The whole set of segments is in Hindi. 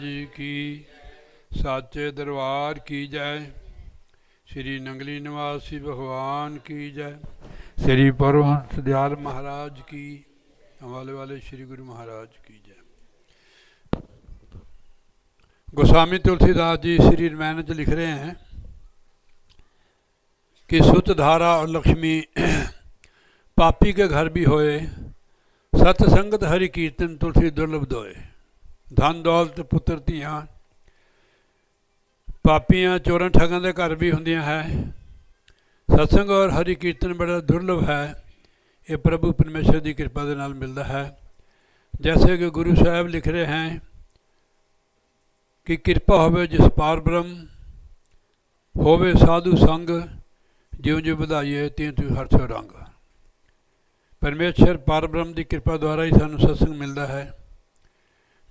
जी की। साचे दरबार की जय। श्री नंगली निवासी भगवान की जय। श्री परमहंस दयाल महाराज की। हमारे वाले श्री गुरु महाराज की जय। गोस्वामी तुलसीदास जी श्री रामायण में लिख रहे हैं कि सुत धारा और लक्ष्मी पापी के घर भी होए, सतसंगत हरि कीर्तन तुलसी दुर्लभ दोए। धन दौलत पुत्र धियां पापियां चोरां ठगां दे घर भी होंदियां है। सत्संग और हरि कीर्तन बड़ा दुर्लभ है। ये प्रभु परमेश्वर की कृपा के नाल मिलता है। जैसे कि गुरु साहब लिख रहे हैं कि कृपा होवे जिस पार ब्रह्म होवे साधु संग, ज्यों ज्यों ਵਧਾਈਏ त्यों त्यों हर सो रंग। परमेश्वर पार ब्रह्म की कृपा द्वारा ही सानू सत्संग मिलता है।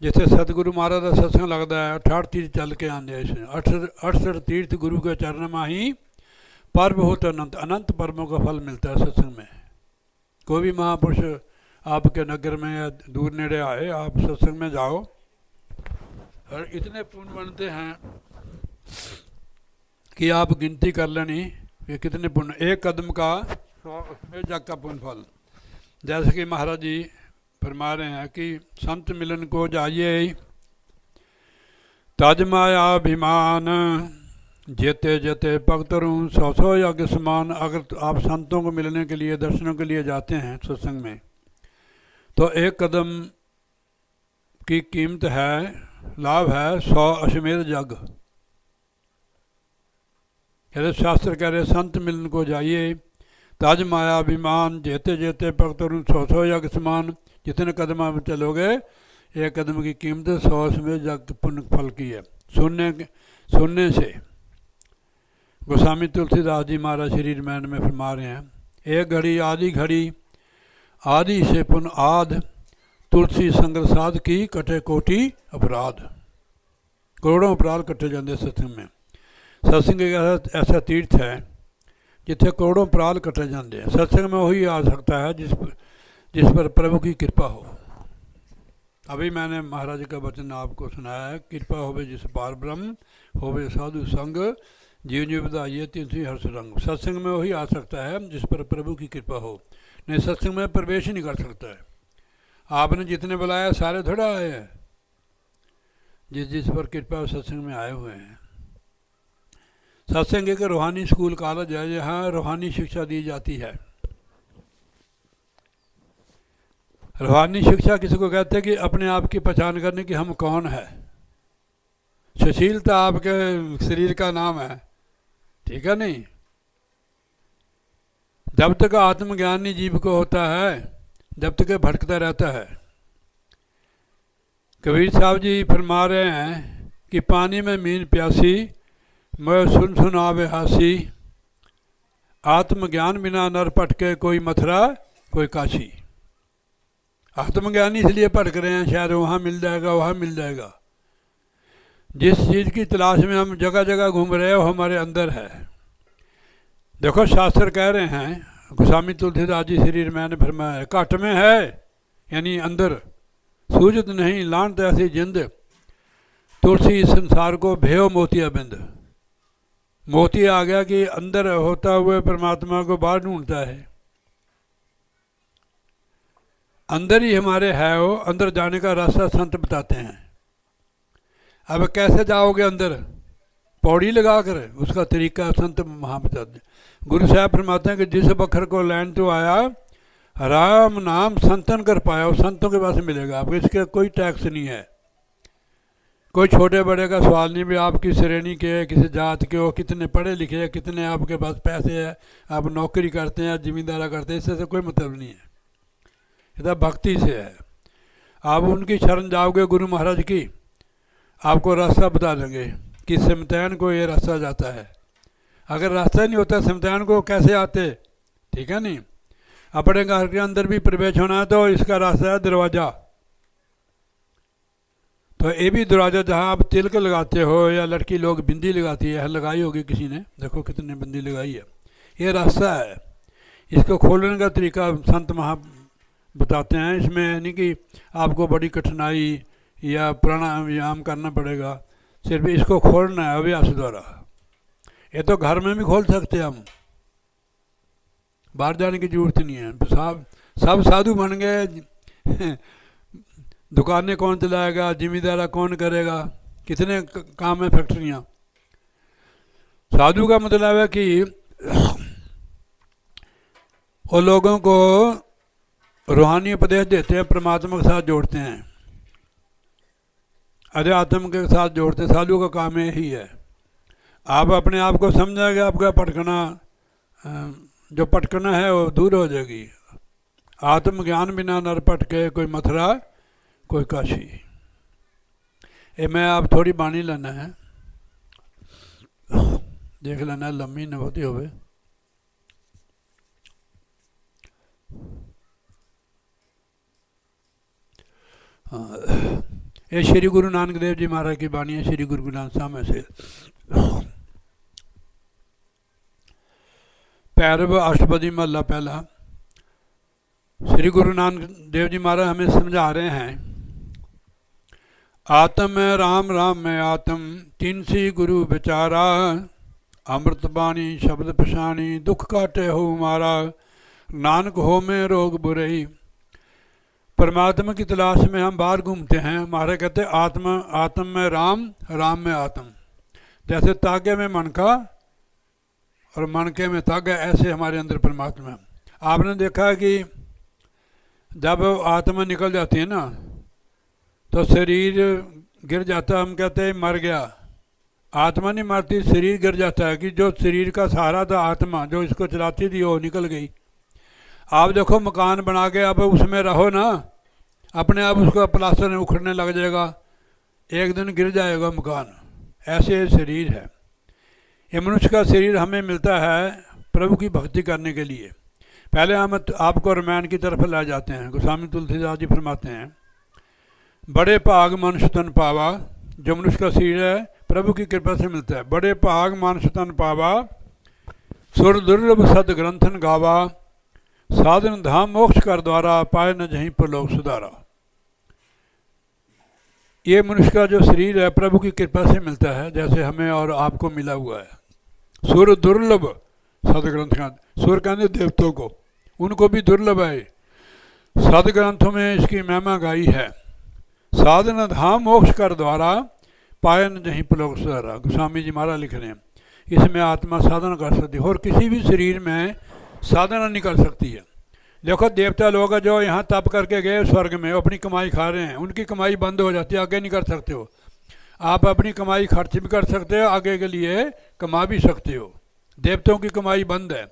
जिथे सतगुरु महाराज का सत्संग लगता है 68 तीर्थ चल के आते हैं। 68 तीर्थ गुरु के चरण में ही पर्व हो तो अनंत अनंत पर्वों का फल मिलता है सत्संग में। कोई भी महापुरुष आपके नगर में या दूर नेड़े आए, आप सत्संग में जाओ और इतने पुण्य बनते हैं कि आप गिनती कर लेनी कि कितने पुण्य। एक कदम का 100 जग का पुण्य फल। जैसे कि महाराज जी फरमा रहे हैं कि संत मिलन को जाइए तज माया अभिमान, जेते जेते भक्तरूं 100 यज्ञ समान। अगर आप संतों को मिलने के लिए दर्शनों के लिए जाते हैं सत्संग में तो एक कदम की कीमत है, लाभ है 100 अश्वमेध यज्ञ। कहते शास्त्र कह रहे संत मिलन को जाइए तज माया अभिमान, जेते जेते भक्तरूं 100 यज्ञ समान। जितने कदम आप चलोगे एक कदम की कीमत 100 अश्वमेध यज्ञ पुण्य फल की है। सुनने से गोस्वामी तुलसीदास जी महाराज श्री रामायण में फरमा रहे हैं, एक घड़ी आदि घड़ी आदि से पुन आद, तुलसी संग साध की कटे कोटि अपराध। करोड़ों अपराध कटे जाते सत्संग में। सत्संग एक ऐसा तीर्थ है जिथे करोड़ों अपराध कटे जाते हैं। सत्संग में वही आ सकता है जिस पर प्रभु की कृपा हो। अभी मैंने महाराज का वचन आपको सुनाया है, कृपा होवे जिस पार ब्रह्म होवे साधु संग, जीव जीव ਵਧਾਈਏ त्यों हर्ष रंग। सत्संग में वही आ सकता है जिस पर प्रभु की कृपा हो, नहीं सत्संग में प्रवेश ही नहीं कर सकता है। आपने जितने बुलाया सारे थोड़ा आए हैं, जिस जिस पर कृपा सत्संग में आए हुए हैं। सत्संग एक रूहानी स्कूल कॉलेज है जहाँ रूहानी शिक्षा दी जाती है। रूहानी शिक्षा किसी को कहते हैं कि अपने आप की पहचान करने की हम कौन है। सुशीलता आपके शरीर का नाम है, ठीक है नहीं। जब तक आत्मज्ञान नहीं जीव को होता है जब तक भटकता रहता है। कबीर साहब जी फरमा रहे हैं कि पानी में मीन प्यासी, मैं सुन सुन आवे हासी। आत्मज्ञान बिना नर भटके, कोई मथुरा कोई काशी। आत्मज्ञानी इसलिए भटक रहे हैं, शायद वहाँ मिल जाएगा वहाँ मिल जाएगा। जिस चीज़ की तलाश में हम जगह जगह घूम रहे हैं वो हमारे अंदर है। देखो शास्त्र कह रहे हैं, गोस्वामी तुलसीदास जी श्री रामायण ने फरमाया, घट में है यानी अंदर, सूझत नहीं लानत ऐसी जिंद, तुलसी इस संसार को भेव मोतिया बिंद। मोती आ गया कि अंदर होता हुए परमात्मा को बाहर ढूंढता है। अंदर ही हमारे है वो, अंदर जाने का रास्ता संत बताते हैं। अब कैसे जाओगे अंदर? पौड़ी लगाकर, उसका तरीका संत वहाँ बताते हैं। गुरु साहब फरमाते हैं कि जिस बखर को लैंड तो आया, राम नाम संतन कर पाया, वो संतों के पास मिलेगा आपको। इसका कोई टैक्स नहीं है, कोई छोटे बड़े का सवाल नहीं भी आप किस श्रेणी के हैं, किस जात के हो, कितने पढ़े लिखे हैं, कितने आपके पास पैसे हैं, आप नौकरी करते हैं, जिम्मेदारा करते हैं, इससे कोई मतलब नहीं है। ये भक्ति से है। आप उनकी शरण जाओगे गुरु महाराज की, आपको रास्ता बता देंगे कि सिमतान को ये रास्ता जाता है। अगर रास्ता नहीं होता सिमतान को कैसे आते, ठीक है नहीं। अपने घर के अंदर भी प्रवेश होना है तो इसका रास्ता है दरवाज़ा। तो ये भी दरवाज़ा जहाँ आप तिलक लगाते हो या लड़की लोग बिंदी लगाती है, लगाई होगी किसी ने, देखो कितने बिंदी लगाई है, ये रास्ता है। इसको खोलने का तरीका संत महा बताते हैं। इसमें नहीं कि आपको बड़ी कठिनाई या प्राणायाम करना पड़ेगा, सिर्फ इसको खोलना है अभ्यास द्वारा। ये तो घर में भी खोल सकते हैं हम, बाहर जाने की जरूरत नहीं है। सब साधु बन गए, दुकानें कौन चलाएगा, जिम्मेदारा कौन करेगा, कितने काम है, फैक्ट्रियाँ। साधु का मतलब है कि वो लोगों को रूहानी उपदेश देते हैं, परमात्मा के साथ जोड़ते हैं, अध्यात्म के साथ जोड़ते हैं। साधु का काम यही है। आप अपने आप को समझाएंगे, आपका भटकना, जो भटकना है वो दूर हो जाएगी। आत्मज्ञान बिना नर भटके, कोई मथुरा कोई काशी। ये मैं आप थोड़ी बानी लेना है, देख लेना है, लम्बी न होती होवे। हाँ, ये श्री गुरु नानक देव जी महाराज की बानी है, श्री गुरु ग्रंथ साहब में से। पैरव अष्टपदी महला पहला। श्री गुरु नानक देव जी महाराज हमें समझा रहे हैं, आत्म में राम, राम में आत्म, तीन सी गुरु विचारा, अमृत बाणी शब्द पछाणी, दुख काटे हो मारा, नानक हो में रोग बुरई। परमात्मा की तलाश में हम बाहर घूमते हैं। हमारे कहते आत्म में राम, राम में आत्म। जैसे तागे में मनका और मनके में तागा, ऐसे हमारे अंदर परमात्मा। आपने देखा कि जब आत्मा निकल जाती है ना, तो शरीर गिर जाता, हम कहते हैं मर गया। आत्मा नहीं मरती, शरीर गिर जाता है। कि जो शरीर का सहारा था आत्मा, जो इसको चलाती थी, वो निकल गई। आप देखो मकान बना के अब उसमें रहो ना, अपने आप उसका प्लास्टर उखड़ने लग जाएगा, एक दिन गिर जाएगा मकान। ऐसे शरीर है। ये मनुष्य का शरीर हमें मिलता है प्रभु की भक्ति करने के लिए। पहले हम आपको रामायण की तरफ ला जाते हैं। गोस्वामी तुलसीदास जी फरमाते हैं, बड़े भाग मनुष्य तन पावा। जो मनुष्य का शरीर है प्रभु की कृपा से मिलता है। बड़े भाग मनुष्य तन पावा, सुर दुर्लभ सद ग्रंथन गावा, साधन धाम मोक्ष कर द्वारा, पाए न जहीं पर लोग सुधारा। ये मनुष्य का जो शरीर है प्रभु की कृपा से मिलता है, जैसे हमें और आपको मिला हुआ है। सुर दुर्लभ सदग्रंथ का, सुर कहते देवताओं को, उनको भी दुर्लभ है। सदग्रंथों में इसकी महिमा गाई है। साधन धाम मोक्ष कर द्वारा, पायन जहीं पर लोग सुधारा। गोस्वामी जी महाराज लिख रहे हैं, इसमें आत्मा साधना कर सकती है और किसी भी शरीर में साधना नहीं कर सकती है। देखो देवता लोग जो यहाँ तप करके गए स्वर्ग में, अपनी कमाई खा रहे हैं, उनकी कमाई बंद हो जाती है, आगे नहीं कर सकते हो। आप अपनी कमाई खर्च भी कर सकते हो, आगे के लिए कमा भी सकते हो। देवताओं की कमाई बंद है।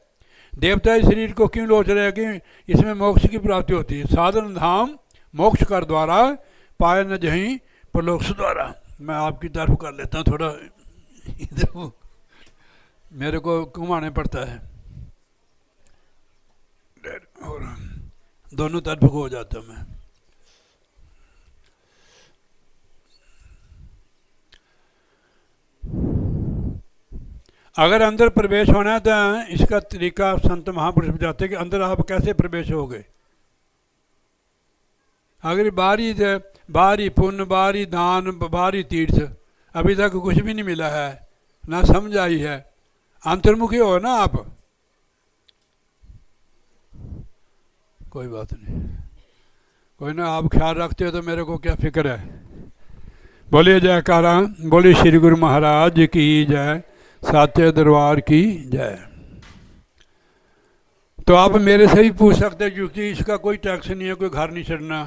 देवता इस शरीर को क्यों लोच रहे हैं कि इसमें मोक्ष की प्राप्ति होती है। साधन धाम मोक्ष कर द्वारा, पाए न जहीं पर लोग सुधारा। मैं आपकी तरफ कर लेता हूँ थोड़ा, इधर मेरे को घुमाने पड़ता है और दोनों तरफ को हो जाता मैं। अगर अंदर प्रवेश होना है तो इसका तरीका संत महापुरुष बताते हैं कि अंदर आप कैसे प्रवेश होगे। अगर बाहरी पुण्य, बाहरी दान, बाहरी तीर्थ, अभी तक कुछ भी नहीं मिला है, ना समझ आई है, अंतर्मुखी हो ना आप, कोई बात नहीं, कोई ना, आप ख्याल रखते हो तो मेरे को क्या फिक्र है। बोलिए जयकारा, बोलिए श्री गुरु महाराज की जय, साचे दरबार की जय। तो आप मेरे से ही पूछ सकते हैं, क्योंकि इसका कोई टैक्स नहीं है, कोई घर नहीं छड़ना,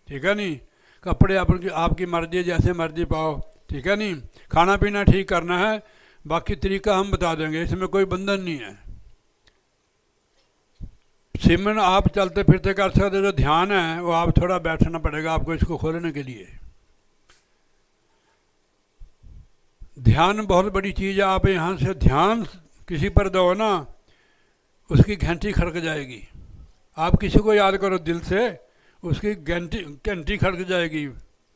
ठीक है नहीं। कपड़े आपकी मर्जी, जैसे मर्जी पाओ, ठीक है नहीं। खाना पीना ठीक करना है, बाकी तरीका हम बता देंगे, इसमें कोई बंधन नहीं है। सिमरन आप चलते फिरते कर सकते, जो ध्यान है वो आप थोड़ा बैठना पड़ेगा आपको इसको खोलने के लिए। ध्यान बहुत बड़ी चीज़ है। आप यहाँ से ध्यान किसी पर दो ना, उसकी घंटी खड़क जाएगी। आप किसी को याद करो दिल से, उसकी घंटी खड़क जाएगी,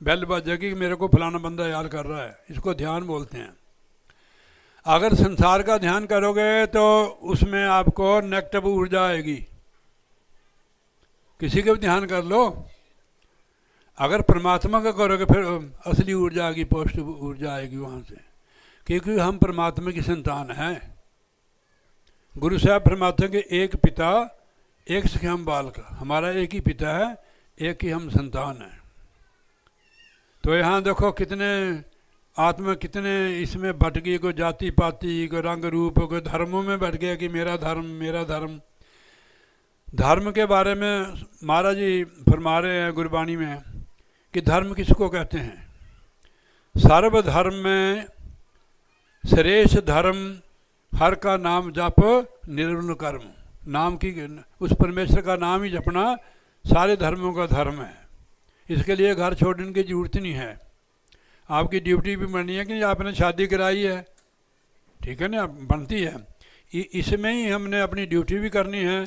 बेल बजेगी कि मेरे को फलाना बंदा याद कर रहा है। इसको ध्यान बोलते हैं। अगर संसार का ध्यान करोगे तो उसमें आपको नेगेटिव ऊर्जा आएगी। किसी का भी ध्यान कर लो, अगर परमात्मा का करोगे फिर असली ऊर्जा आएगी, पॉजिटिव ऊर्जा आएगी वहाँ से, क्योंकि हम परमात्मा की संतान हैं। गुरु साहब फरमाते हैं कि एक पिता एक सख्याम बालक, हमारा एक ही पिता है, एक ही हम संतान हैं। तो यहाँ देखो कितने आत्मा कितने इसमें बट गई, कोई जाति पाति, कोई रंग रूप, कोई धर्मों में बट गया कि मेरा धर्म मेरा धर्म। धर्म के बारे में महाराज जी फरमा रहे हैं गुरबाणी में कि धर्म किसको कहते हैं। सर्वधर्म में श्रेष्ठ धर्म हर का नाम जप निर्मल कर्म। नाम की उस परमेश्वर का नाम ही जपना सारे धर्मों का धर्म है। इसके लिए घर छोड़ने की जरूरत नहीं है। आपकी ड्यूटी भी बननी है कि आपने शादी कराई है, ठीक है ना, बनती है। इसमें ही हमने अपनी ड्यूटी भी करनी है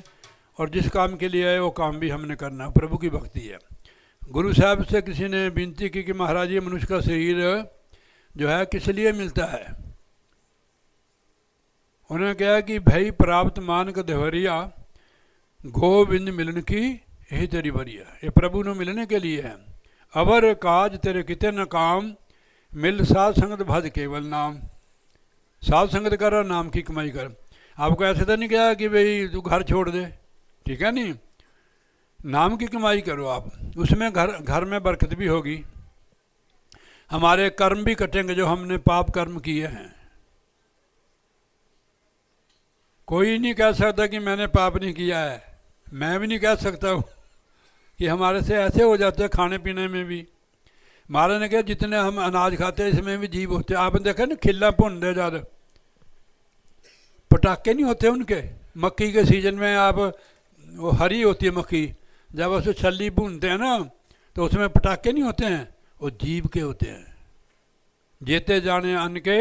और जिस काम के लिए आए वो काम भी हमने करना है। प्रभु की भक्ति है। गुरु साहब से किसी ने विनती की कि महाराज ये मनुष्य का शरीर जो है किस लिए मिलता है। उन्होंने कहा कि भाई प्राप्त मान का देवरिया गोविंद मिलन की यही तेरी बरिया। ये प्रभु ने मिलने के लिए है। अवर काज तेरे किते न काम, मिल साध संगत भज केवल नाम। साध संगत कर और नाम की कमाई कर। आपको ऐसे तो नहीं कहा कि भाई तू घर छोड़ दे, ठीक है नहीं, नाम की कमाई करो आप, उसमें घर में बरकत भी होगी। हमारे कर्म भी कटेंगे जो हमने पाप कर्म किए हैं। कोई नहीं कह सकता कि मैंने पाप नहीं किया है। मैं भी नहीं कह सकता हूँ कि हमारे से ऐसे हो जाते हैं खाने पीने में भी। महाराज ने कहा जितने हम अनाज खाते हैं इसमें भी जीव होते हैं। आपने देखा ना खिल्ला भुनते ज़्यादा, पटाखे नहीं होते उनके। मक्की के सीजन में आप वो हरी होती है मक्की, जब उसे छल्ली भूनते हैं ना तो उसमें पटाखे नहीं होते हैं, वो जीव के होते हैं। जेते जाने अन्न के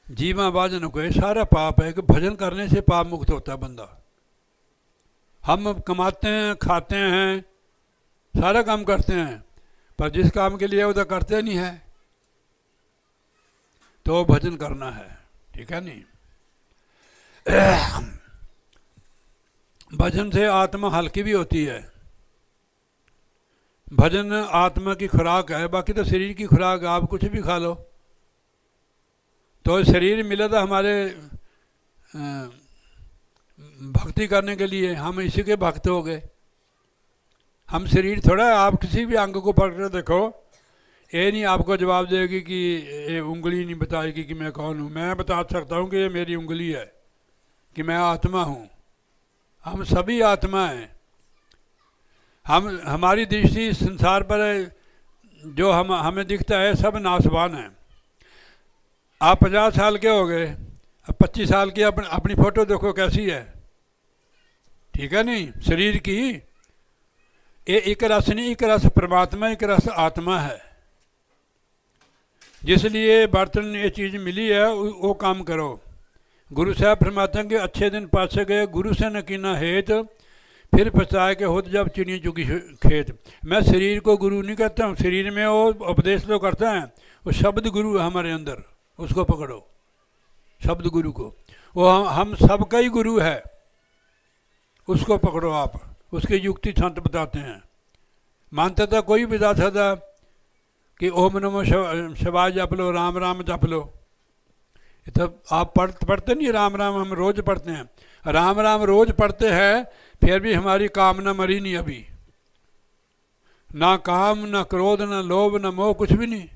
जीवा बाजन को, सारा पाप है कि भजन करने से पाप मुक्त होता है बंदा। हम कमाते हैं, खाते हैं, सारा काम करते हैं, पर जिस काम के लिए उधर करते नहीं है तो भजन करना है, ठीक है नहीं। भजन से आत्मा हल्की भी होती है। भजन आत्मा की खुराक है, बाकी तो शरीर की खुराक। आप कुछ भी खा लो तो शरीर मिला था हमारे भक्ति करने के लिए, हम इसी के भक्त हो गए। हम शरीर थोड़ा, आप किसी भी अंग को पकड़ कर देखो, ये नहीं आपको जवाब देगी कि ये उंगली नहीं बताएगी कि मैं कौन हूँ। मैं बता सकता हूँ कि ये मेरी उंगली है, कि मैं आत्मा हूँ। हम सभी आत्मा हैं। हमारी दृष्टि संसार पर जो हमें दिखता है सब नाशवान है। आप 50 साल के हो गए, अब 25 साल की अपनी फ़ोटो देखो कैसी है, ठीक है नहीं। शरीर की ये एक रस नहीं, एक रस परमात्मा, एक रस आत्मा है। जिसलिए बर्तन ये चीज़ मिली है वो काम करो। गुरु साहब फरमाते हैं कि अच्छे दिन पासे गए गुरु से न कीना हेत, फिर पछताए के होत जब चिड़िया चुकी खेत। मैं शरीर को गुरु नहीं कहता हूँ, शरीर में वो उपदेश तो करता है, वो शब्द गुरु है हमारे अंदर, उसको पकड़ो, शब्द गुरु को। वो हम सबका ही गुरु है, उसको पकड़ो आप। उसकी युक्ति संत बताते हैं। मानता था कोई भी बता था कि ओम नमो शिवाय जप लो, राम राम जप लो। तब आप पढ़ते नहीं राम राम, हम रोज़ पढ़ते हैं। राम राम रोज़ पढ़ते हैं, फिर भी हमारी कामना मरी नहीं अभी। ना काम, ना क्रोध, ना लोभ, ना मोह, कुछ भी नहीं।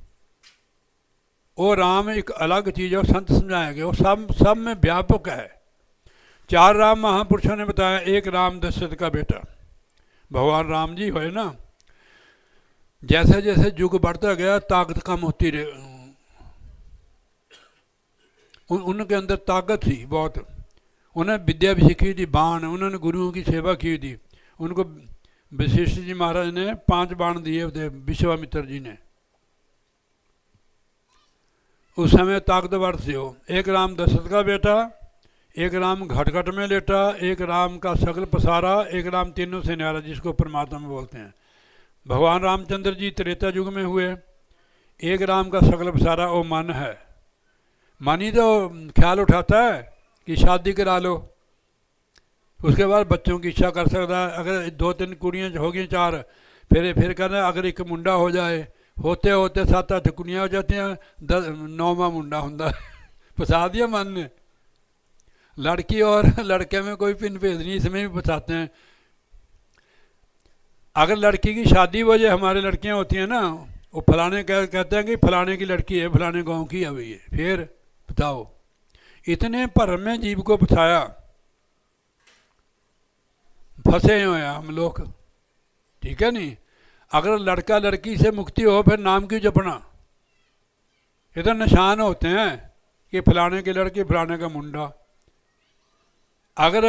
वो राम एक अलग चीज़ है, संत समझाएंगे। वो सब में व्यापक है। 4 राम महापुरुषों ने बताया। एक राम दशरथ का बेटा भगवान राम जी हुए ना। जैसे जैसे युग बढ़ता गया ताकत कम होती रही। उनके अंदर ताकत थी बहुत। उन्हें विद्या भी सीखी थी, बाण, उन्होंने गुरुओं की सेवा की थी। उनको वशिष्ठ जी महाराज ने 5 बाण दिए थे, विश्वामित्र जी ने। उस समय ताकतवर थे वो। एक राम दशरथ का बेटा, एक राम घटघट में लेटा, एक राम का सगल पसारा, एक राम तीनों से न्यारा, जिसको परमात्मा में बोलते हैं। भगवान रामचंद्र जी त्रेता युग में हुए। एक राम का सगल पसारा वो मन है। मन ही तो ख्याल उठाता है कि शादी करा लो, उसके बाद बच्चों की इच्छा कर सकता है। अगर 2-3 कुड़ियाँ होगी 4, फिर कहना अगर एक मुंडा हो जाए, होते होते 7-8 कुड़ियाँ हो जाती हैं, 9वां मुंडा होता है। फंसा दिया मन ने। लड़की और लड़के में कोई पिन भेद नहीं, इसमें भी फंसाते हैं। अगर लड़की की शादी हो जाए, हमारे लड़कियां होती हैं ना, वो फलाने कहते हैं कि फलाने की लड़की है, फलाने गांव की है भई, फिर बताओ इतने भरम में जीव को फंसाया, फंसे हुए हैं हम लोग, ठीक है नहीं। अगर लड़का लड़की से मुक्ति हो फिर नाम क्यों जपना? ये तो निशान होते हैं कि फलाने की लड़की फलाने का मुंडा। अगर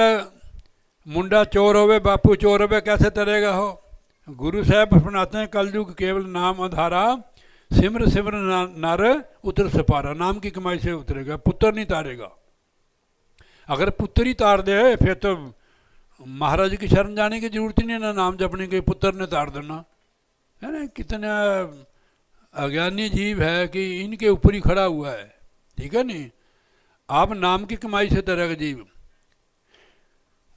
मुंडा चोर होवे, बापू चोर होवे, कैसे तरेगा हो? गुरु साहब अपनाते हैं कलयुग केवल नाम आधारा, सिमर सिमर नर उतर सपारा। नाम की कमाई से उतरेगा, पुत्र नहीं तारेगा। अगर पुत्र ही तार दे फिर तो महाराज की शरण जाने की जरूरत ही नहीं, ना नाम जपने के, पुत्र ने तार देना है ना। कितना अज्ञानी जीव है कि इनके ऊपर ही खड़ा हुआ है, ठीक है नहीं। आप नाम की कमाई से तरेगा जीव।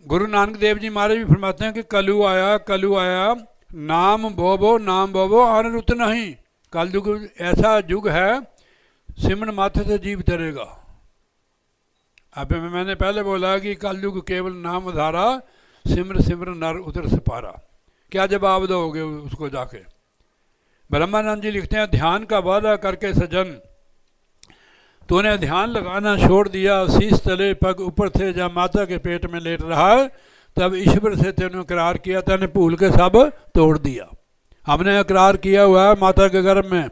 गुरु नानक देव जी महाराज भी फरमाते हैं कि कलु आया नाम बोबो आन रुत नहीं। कल युग ऐसा युग है, सिमरन माथे से जीव तरेगा। अब मैंने पहले बोला कि कल युग केवल नाम धारा, सिमर सिमर नर उतर सपारा। क्या जवाब दोगे उसको जाके? ब्रह्मानंद जी लिखते हैं, ध्यान का वादा करके सजन तूने ध्यान लगाना छोड़ दिया, शीश तले पग ऊपर थे जब माता के पेट में लेट रहा, तब ईश्वर से तेने इकरार किया, तेने भूल के सब तोड़ दिया। हमने इकरार किया हुआ है माता के गर्भ में,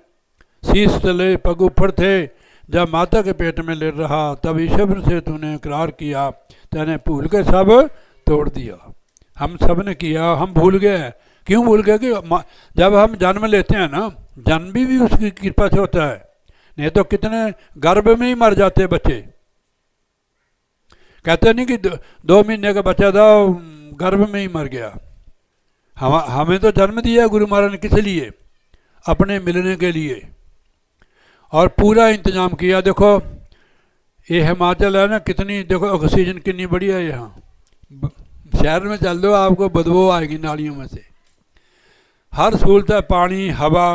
शीश तले पग ऊपर थे जब माता के पेट में लेट रहा, तब ईश्वर से तूने इकरार किया, तेने भूल के सब तोड़ दिया। हम सब ने किया, हम भूल गए। क्यों भूल गए? कि जब हम जन्म लेते हैं ना, जन्म भी उसकी कृपा से होता है, नहीं तो कितने गर्भ में ही मर जाते बच्चे। कहते नहीं कि 2 महीने का बच्चा था, गर्भ में ही मर गया। हमें तो जन्म दिया गुरु महाराज ने, किस लिए? अपने मिलने के लिए, और पूरा इंतजाम किया। देखो ये हिमाचल है ना, कितनी देखो ऑक्सीजन कितनी बढ़िया है यहाँ। शहर में चल दो, आपको बदबू आएगी नालियों में से। हर सहूलत है, पानी, हवा,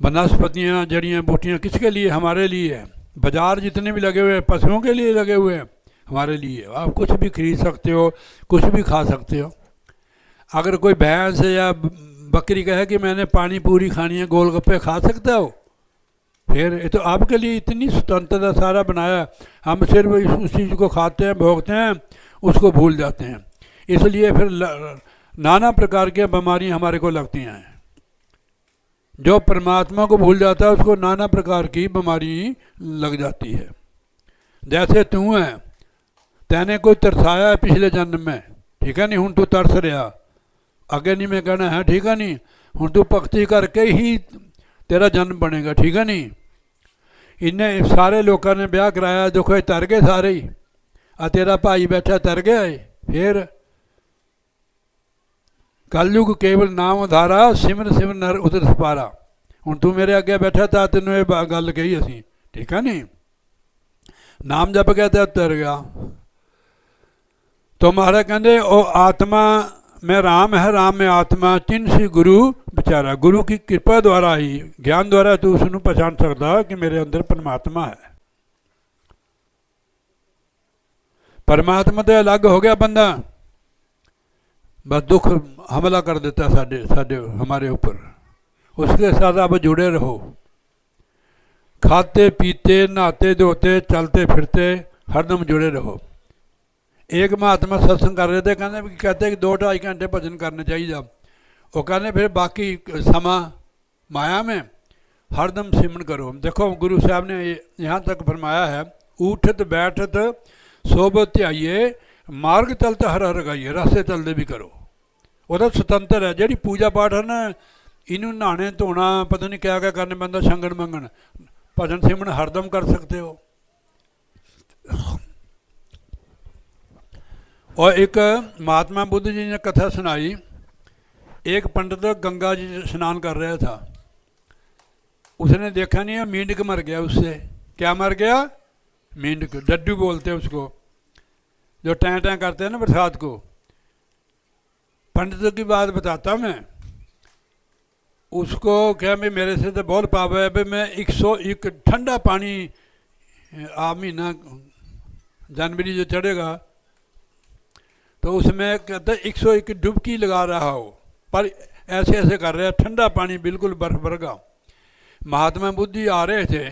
वनस्पतियाँ, जड़ियाँ बूटियाँ, किसके लिए? हमारे लिए है। बाजार जितने भी लगे हुए हैं पशुओं के लिए लगे हुए हैं, हमारे लिए। आप कुछ भी खरीद सकते हो, कुछ भी खा सकते हो। अगर कोई भैंस या बकरी कहे कि मैंने पानी पूरी खानी है, गोलगप्पे खा सकते हो? फिर ये तो आपके लिए इतनी स्वतंत्रता सारा बनाया, हम सिर्फ उस चीज़ को खाते हैं, भोगते हैं, उसको भूल जाते हैं। इसलिए फिर नाना प्रकार की बीमारियाँ हमारे को लगती हैं। जो परमात्मा को भूल जाता है उसको नाना प्रकार की बीमारी लग जाती है। जैसे तू है, तैने कोई तरसाया है पिछले जन्म में, ठीक है नहीं, हूँ तू तरस रहा, अगे नहीं मैं कहना है, ठीक है नहीं। हूँ तू भगती करके ही तेरा जन्म बनेगा, ठीक है नहीं। इन्हें सारे लोगों ने ब्याह कराया, देखो ये तर गए सारे ही, तेरा भाई बैठा तर गया है। फिर कलयुग केवल नाम धारा, सिमर सिमर नर उतर सपारा। हूँ तू मेरे अगे बैठा था, तेन ये गल कही असी, ठीक है नहीं। नाम जप गया तो तर गया। तो महाराज कहते ओ आत्मा में राम है, राम में आत्मा, चिन्ह सी गुरु बेचारा। गुरु की कृपा द्वारा ही, ज्ञान द्वारा तू उसनू पहचान सकता कि मेरे अंदर परमात्मा है। परमात्मा तो अलग हो गया बंदा, बस दुख हमला कर देता साडे हमारे ऊपर। उसके साथ आप जुड़े रहो, खाते पीते नहाते धोते चलते फिरते हरदम जुड़े रहो। एक महात्मा सत्संग कर रहे थे, कहते कि 2-2.5 घंटे भजन करने चाहिए। वो कहने फिर बाकी समा माया में हरदम सिमरन करो। देखो गुरु साहब ने यहाँ तक फरमाया है, उठत बैठत सोबत ध्याइए, मार्ग चलते हर हर गाइए, रास्ते चलते भी करो। वो तो स्वतंत्र है। जी पूजा पाठ है ना, इनू नहाने धोना पता नहीं क्या क्या करने पैंदा, संगन मंगन, भजन सिमरन हरदम कर सकते हो। और एक महात्मा बुद्ध जी ने कथा सुनाई, एक पंडित गंगा जी स्नान कर रहा था, उसने देखा नहीं है मेंढक मर गया उससे। क्या मर गया? मेंढक, डड्डू बोलते हैं उसको, जो टैं टैं करते हैं ना बरसात को। पंडित की बात बताता मैं, उसको क्या भी मेरे से तो बहुत पाप है भाई, मैं 101 ठंडा पानी आ महीना जनवरी जो चढ़ेगा तो उसमें कहते 101 डुबकी लगा रहा हो, पर ऐसे ऐसे कर रहे हैं, ठंडा पानी बिल्कुल बर्फ भरगा। महात्मा बुद्धि आ रहे थे,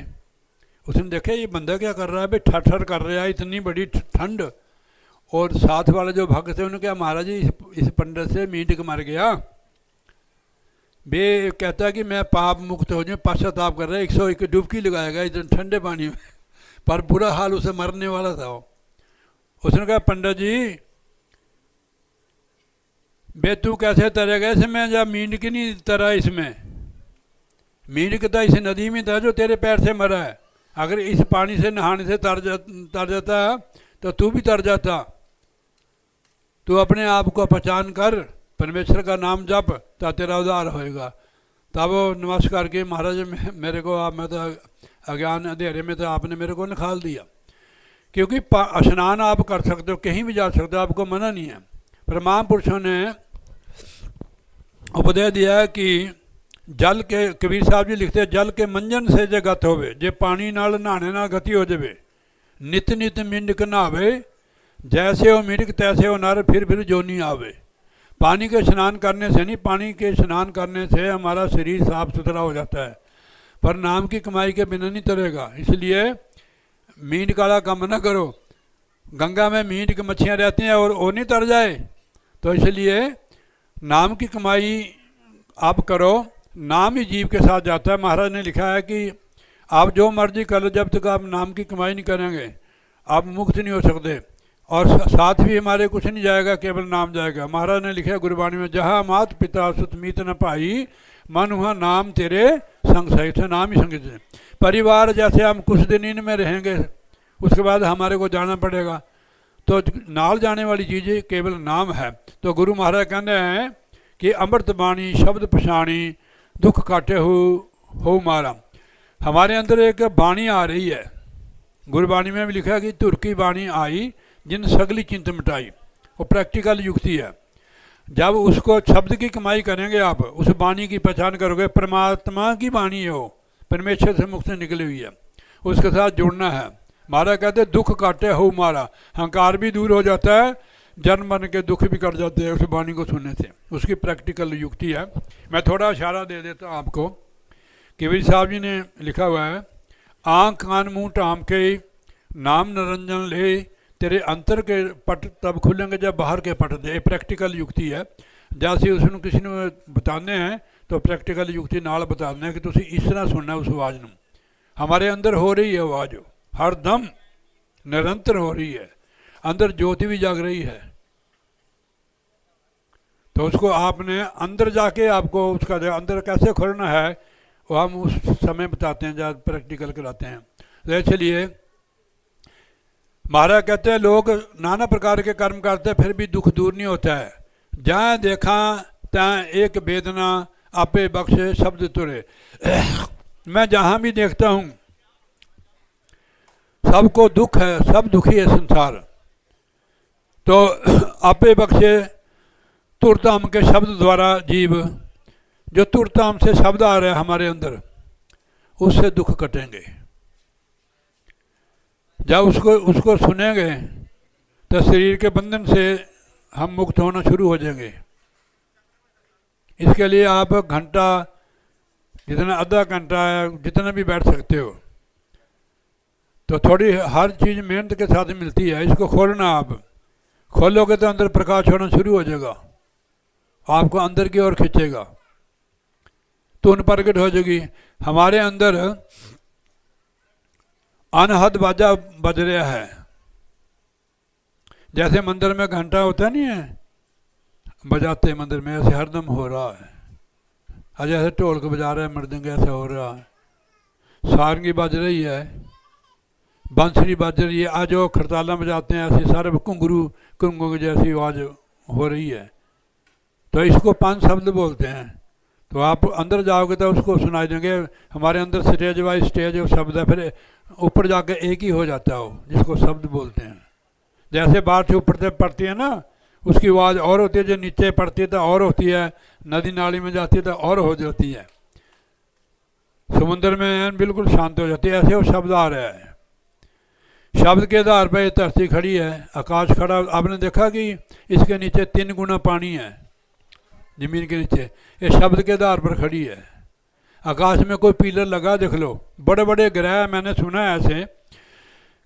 उसने देखा ये बंदा क्या कर रहा है भाई, ठर ठर कर रहा है, इतनी बड़ी ठंड। और साथ वाले जो भक्त थे उन्होंने कहा महाराज जी इस पंडित से मीट मर गया, वे कहता है कि मैं पाप मुक्त हो जाऊँ, पश्चाताप कर रहा है, 101 डुबकी लगाएगा इतने ठंडे पानी में, पर बुरा हाल उसे मरने वाला था वो। उसने कहा पंडित जी बे तू कैसे तरेगा इसमें, जब मींड की नहीं तरा इसमें, मींड का इस नदी में था जो तेरे पैर से मरा है, अगर इस पानी से नहाने से तर जाता तो तू भी तर जाता। तू अपने आप को पहचान कर, परमेश्वर का नाम जप, तो तेरा उद्धार होएगा। तब वो नमस्कार के महाराज मेरे को आप, मैं तो अज्ञान अंधेरे में तो आपने मेरे को निकाल दिया, क्योंकि स्नान आप कर सकते हो, कहीं भी जा सकते हो, आपको मना नहीं है। पर महापुरुषों ने उपदेश दिया है कि जल के, कबीर साहब जी लिखते हैं, जल के मंजन से जे गत होवे, जे पानी नाल नहाने ना गति हो जावे, नित नित मिंडक नहावे, जैसे हो मिंडक तैसे हो नर, फिर जोनी आवे। पानी के स्नान करने से नहीं, पानी के स्नान करने से हमारा शरीर साफ सुथरा हो जाता है, पर नाम की कमाई के बिना नहीं तरेगा। इसलिए मींड काला काम न करो। गंगा में मींड की मच्छियाँ रहती हैं और वो नहीं तर जाए, तो इसलिए नाम की कमाई आप करो, नाम ही जीव के साथ जाता है। महाराज ने लिखा है कि आप जो मर्जी कर लो, जब तक आप नाम की कमाई नहीं करेंगे आप मुक्त नहीं हो सकते, और साथ भी हमारे कुछ नहीं जाएगा, केवल नाम जाएगा। महाराज ने लिखा है गुरबाणी में, जहाँ मात पिता सुत मीत न पाई, मन हुआ नाम तेरे संग सहित, नाम ही संग से। परिवार जैसे हम कुछ दिन इनमें रहेंगे, उसके बाद हमारे को जाना पड़ेगा, तो नाल जाने वाली चीज़ केवल नाम है। तो गुरु महाराज कहते हैं कि अमृत बाणी शब्द पछाणी, दुख काटे हो मारा। हमारे अंदर एक बाणी आ रही है, गुरबाणी में भी लिखा है कि तुर की बाणी आई जिन सगली चिंत मिटाई। वो प्रैक्टिकल युक्ति है। जब उसको शब्द की कमाई करेंगे, आप उस बाणी की पहचान करोगे, परमात्मा की बाणी है वो, परमेश्वर से मुख से निकली हुई है, उसके साथ जुड़ना है। महाराज कहते दुख काटे हो मारा, अहंकार भी दूर हो जाता है, जन्म मरण के दुख भी कट जाते हैं उस वाणी को सुनने से। उसकी प्रैक्टिकल युक्ति है। मैं थोड़ा इशारा दे देता हूँ आपको। कबीर साहब जी ने लिखा हुआ है, आँख कान मुँह टाम के नाम निरंजन ले, तेरे अंतर के पट तब खुलेंगे जब बाहर के पट दे। प्रैक्टिकल युक्ति है। जैसे उसने किसी ने बताने हैं तो प्रैक्टिकल युक्ति नाल बताने कि तुम इस तरह सुनना उस आवाज़ में। हमारे अंदर हो रही है आवाज़, हर दम निरंतर हो रही है, अंदर ज्योति भी जाग रही है। तो उसको आपने अंदर जाके आपको उसका अंदर कैसे खोलना है वो हम उस समय बताते हैं जब प्रैक्टिकल कराते हैं। तो इसलिए महाराज कहते हैं लोग नाना प्रकार के कर्म करते हैं फिर भी दुख दूर नहीं होता है। जहाँ देखा तहाँ एक वेदना आपे बख्शे शब्द तुरे। मैं जहाँ भी देखता हूँ सबको दुख है, सब दुखी है संसार। तो आपे बख्शे तुरताम के शब्द द्वारा जीव, जो तुरताम से शब्द आ रहे हैं हमारे अंदर, उससे दुख कटेंगे। जब उसको सुनेंगे तो शरीर के बंधन से हम मुक्त होना शुरू हो जाएंगे। इसके लिए आप घंटा, जितना आधा घंटा जितना भी बैठ सकते हो, तो थोड़ी हर चीज़ मेहनत के साथ मिलती है। इसको खोलना, आप खोलोगे तो अंदर प्रकाश होना शुरू हो जाएगा, आपको अंदर की ओर खींचेगा, तुन प्रकट हो जाएगी। हमारे अंदर अनहद बाजा बज रहा है। जैसे मंदिर में घंटा होता नहीं है, बजाते मंदिर में, ऐसे हरदम हो रहा है। आज ऐसे ढोल को बजा रहा है, मृदंग ऐसा हो रहा है, सारंगी बज रही है, बांसुरी बज रही है, आज वो खड़ताला बजाते हैं, ऐसे सारे घुंघरू घुंघू जैसी आवाज़ हो रही है। तो इसको 5 शब्द बोलते हैं। तो आप अंदर जाओगे तो उसको सुनाई देंगे। हमारे अंदर स्टेज वाइज स्टेज शब्द है, फिर ऊपर जाके एक ही हो जाता हो, जिसको शब्द बोलते हैं। जैसे बात से ऊपर से पड़ती है ना, उसकी आवाज़ और होती है, जो नीचे पड़ती है तो और होती है, नदी नाली में जाती है तो और हो जाती है। समुद्र में बिल्कुल शांत हो जाती है, ऐसे वो शब्द आ रहा है। शब्द के आधार पर ये धरती खड़ी है, आकाश खड़ा। आपने देखा कि इसके नीचे 3 गुना पानी है ज़मीन के नीचे, ये शब्द के आधार पर खड़ी है। आकाश में कोई पिलर लगा देख लो, बड़े बड़े ग्रह मैंने सुना है ऐसे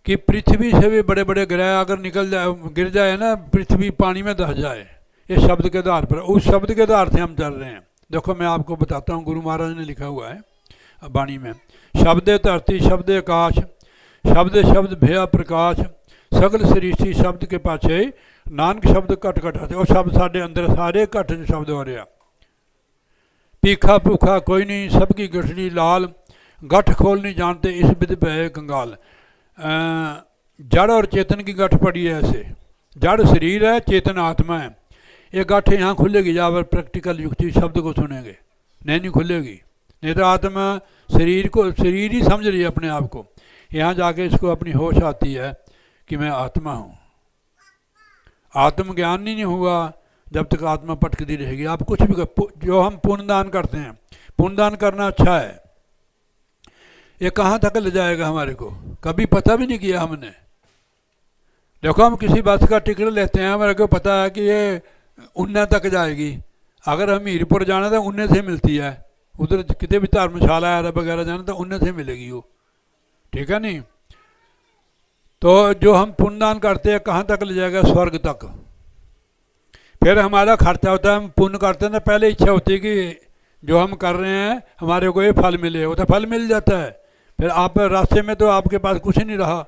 कि पृथ्वी से भी बड़े बड़े ग्रह अगर निकल जाए, गिर जाए ना, पृथ्वी पानी में धस जाए, ये शब्द के आधार पर। उस शब्द के आधार से हम चल रहे हैं। देखो मैं आपको बताता हूँ, गुरु महाराज ने लिखा हुआ है वाणी में, शब्द धरती शब्द आकाश, शब्द शब्द भया प्रकाश, सगल सृष्टि शब्द के पाछे, नानक शब्द घट घट आते। और शब्द साढ़े अंदर सारे घट शब्द हो रहा। पीखा भूखा कोई नहीं, सबकी गठड़ी लाल, गठ खोल नहीं जानते इस विध भय कंगाल। जड़ और चेतन की गठ पड़ी है ऐसे। जड़ शरीर है, चेतन आत्मा है। ये गठ यहाँ खुलेगी जब आप प्रैक्टिकल युक्ति शब्द को सुनेंगे, नहीं खुलेगी। नहीं तो आत्मा शरीर को, शरीर ही समझ रही है अपने आप को। यहाँ जाके इसको अपनी होश आती है कि मैं आत्मा हूँ। आत्मज्ञान नहीं हुआ जब तक आत्मा भटकती रहेगी। आप कुछ भी जो हम पुण्यदान करते हैं, पुण्यदान करना अच्छा है, ये कहाँ तक ले जाएगा हमारे को कभी पता भी नहीं किया हमने। देखो हम किसी बस का टिकट लेते हैं, हमारे को पता है कि ये उन्ना तक जाएगी। अगर हम हीरपुर जाना तो उन्ने से मिलती है, उधर कितने भी धर्मशाला है वगैरह जाना तो उन्ने से मिलेगी वो, ठीक है नहीं। तो जो हम पुण्यदान करते हैं कहाँ तक ले जाएगा? स्वर्ग तक। फिर हमारा खर्चा होता है, हम पुण्य करते हैं ना, पहले इच्छा होती है कि जो हम कर रहे हैं हमारे को ये फल मिले, वो तो फल मिल जाता है। फिर आप रास्ते में तो आपके पास कुछ नहीं रहा।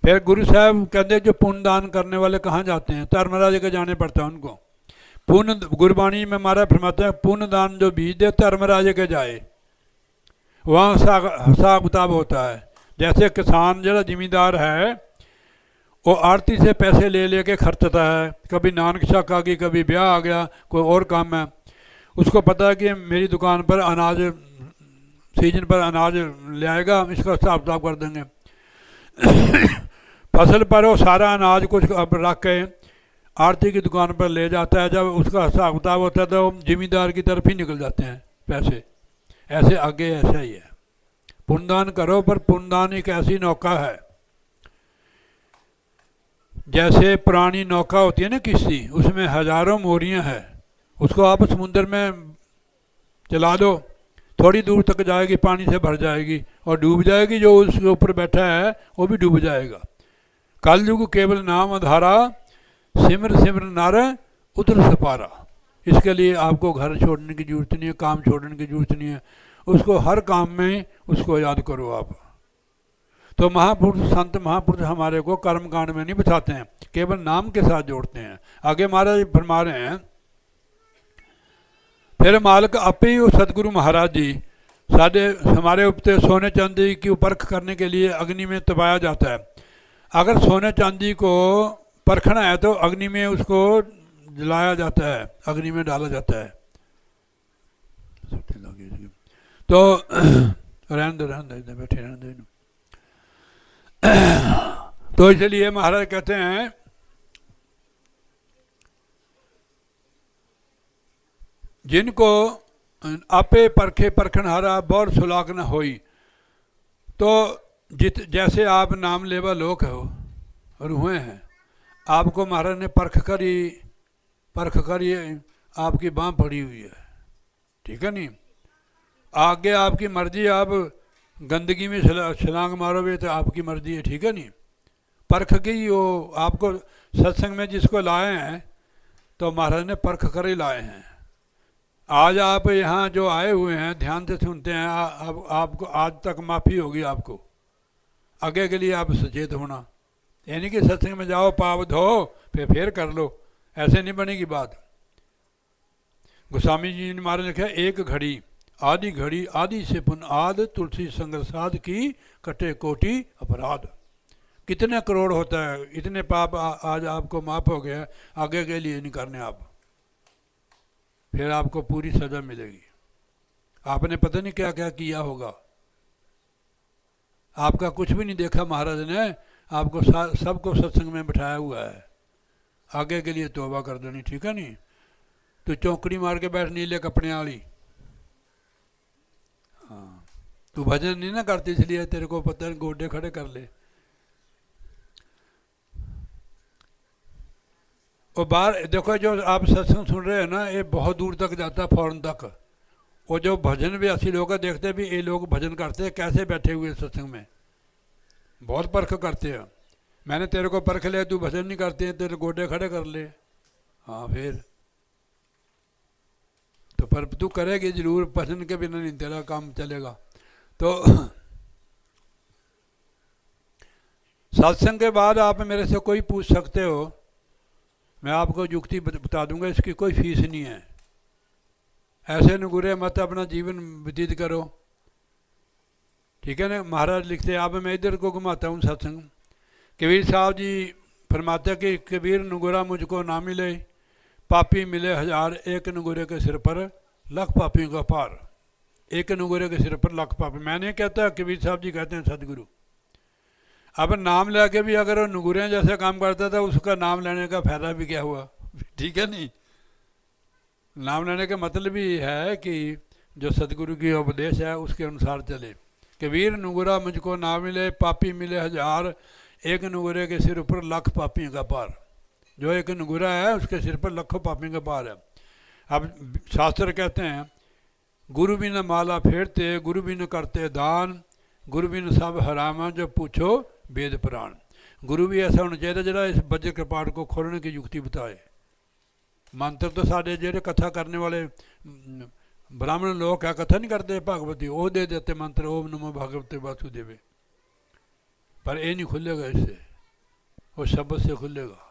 फिर गुरु साहब कहते हैं जो पुण्यदान करने वाले कहाँ जाते हैं? धर्मराज के जाने पड़ता है उनको। पुण्य गुरबाणी में हमारा फरमाते हैं पुण्यदान जो बीज दे धर्मराज के जाए, वहाँ हिसाब किताब होता है। जैसे किसान जरा जिम्मेदार है, वो आरती से पैसे ले लेके खर्चता है, कभी नानक शक आ गई, कभी ब्याह आ गया, कोई और काम है, उसको पता है कि मेरी दुकान पर अनाज सीजन पर अनाज ले आएगा, हम इसका हिसाब किताब कर देंगे। फसल पर वो सारा अनाज कुछ अब रख के आरती की दुकान पर ले जाता है। जब उसका हिसाब किताब होता है तो जिम्मेदार की तरफ ही निकल जाते हैं पैसे। ऐसे आगे ऐसा ही है। पुण्यदान करो, पर पुण्यदान एक ऐसी नौका है, जैसे पुरानी नौका होती है ना किश्ती, उसमें हजारों मोरियां हैं, उसको आप समुद्र में चला दो, थोड़ी दूर तक जाएगी, पानी से भर जाएगी और डूब जाएगी। जो उसके ऊपर बैठा है वो भी डूब जाएगा। कलयुग केवल नाम आधारा, सिमर सिमर नार उतर सपारा। इसके लिए आपको घर छोड़ने की जरूरत नहीं है, काम छोड़ने की जरूरत नहीं है, उसको हर काम में उसको याद करो आप। तो महापुरुष संत महापुरुष हमारे को कर्म कांड में नहीं बचाते हैं, केवल नाम के साथ जोड़ते हैं। आगे महाराज फरमा रहे हैं, फिर मालिक आपे ही सतगुरु महाराज जी साढ़े हमारे ऊपर सोने चांदी की परख करने के लिए अग्नि में तपाया जाता है। अगर सोने चांदी को परखना है तो अग्नि में उसको जलाया जाता है, अग्नि में डाला जाता है। तो रहने दो बैठे रहने दो। तो इसलिए महाराज कहते हैं जिनको आपे परखे परखन हारा बहुत सुलाक न होई। तो जैसे आप नाम लेवा लोग हो रूहें हैं, आपको महाराज ने परख कर आपकी बाँह पड़ी हुई है, ठीक है नहीं। आगे आपकी मर्जी, आप गंदगी में छलांग मारोगे तो आपकी मर्जी है, ठीक है नहीं। परख की वो आपको सत्संग में जिसको लाए हैं तो महाराज ने परख कर ही लाए हैं। आज आप यहाँ जो आए हुए हैं ध्यान से सुनते हैं, आपको आज तक माफ़ी होगी आपको। आगे के लिए आप सचेत होना, यानी कि सत्संग में जाओ पाप धो फिर कर लो, ऐसे नहीं बनेगी बात। गोस्वामी जी ने महाराज ने लिखा एक घड़ी आदि से पुन आद, तुलसी संगर साध की कटे कोटि अपराध। कितने करोड़ होता है, इतने पाप आज आपको माफ़ हो गया, आगे के लिए नहीं करने आप, फिर आपको पूरी सजा मिलेगी। आपने पता नहीं क्या क्या किया होगा, आपका कुछ भी नहीं देखा महाराज ने, आपको सबको सत्संग में बिठाया हुआ है। आगे के लिए तौबा कर देनी, ठीक है नहीं। तो चौकड़ी मार के बैठ नीले कपड़े वाली, हाँ, तू भजन नहीं ना करती इसलिए तेरे को पता नहीं, गोडे खड़े कर ले। और बाहर देखो, जो आप सत्संग सुन रहे हैं ना, ये बहुत दूर तक जाता है, फौरन तक। वो जो भजन भी असली लोग देखते भी, ये लोग भजन करते हैं कैसे बैठे हुए सत्संग में, बहुत परख करते हैं। मैंने तेरे को परख लिया, तू भजन नहीं करते हैं, तेरे गोडे खड़े कर ले। हाँ फिर तो पर तू करेगी जरूर, भजन के बिना नहीं तेरा काम चलेगा। तो सत्संग के बाद आप मेरे से कोई पूछ सकते हो, मैं आपको युक्ति बता दूंगा, इसकी कोई फीस नहीं है। ऐसे नुगुरे मत अपना जीवन व्यतीत करो, ठीक है ना। महाराज लिखते हैं, अब मैं इधर को घुमाता हूँ सत्संग। कबीर साहब जी फरमाते कि कबीर नुगुरा मुझको ना मिले, पापी मिले हजार, एक नुगुरे के सिर पर लाख पापियों का पार। एक नुगुरे के सिर पर लाख पापी, मैं नहीं कहता, कबीर साहब जी कहते हैं सदगुरु। अब नाम लेके भी अगर वो नुगुरे जैसे काम करता था, उसका नाम लेने का फायदा भी क्या हुआ, ठीक है नहीं। नाम लेने का मतलब ही है कि जो सदगुरु की उपदेश है उसके अनुसार चले। कबीर नुगुरा मुझको ना मिले, पापी मिले हजार, एक नुगुरे के सिर पर लाख पापियों का पार। जो एक नुगुरा है उसके सिर पर लाखों पापियों का पार है। अब शास्त्र कहते हैं, गुरु बिन माला फेरते, गुरु बिन करते दान, गुरु बिन सब हरामा, जो पूछो वेद पुराण। गुरु भी ऐसा होना चाहिए जरा इस वज्र कपाट को खोलने की युक्ति बताए। मंत्र तो साढ़े जेड़े कथा करने वाले ब्राह्मण लोग क्या कथा नहीं करते भागवती, वो दे देते मंत्र, ओम नमो भगवते वासुदेवे, पर ये नहीं खुलेगा इससे, वो शब्द से खुलेगा।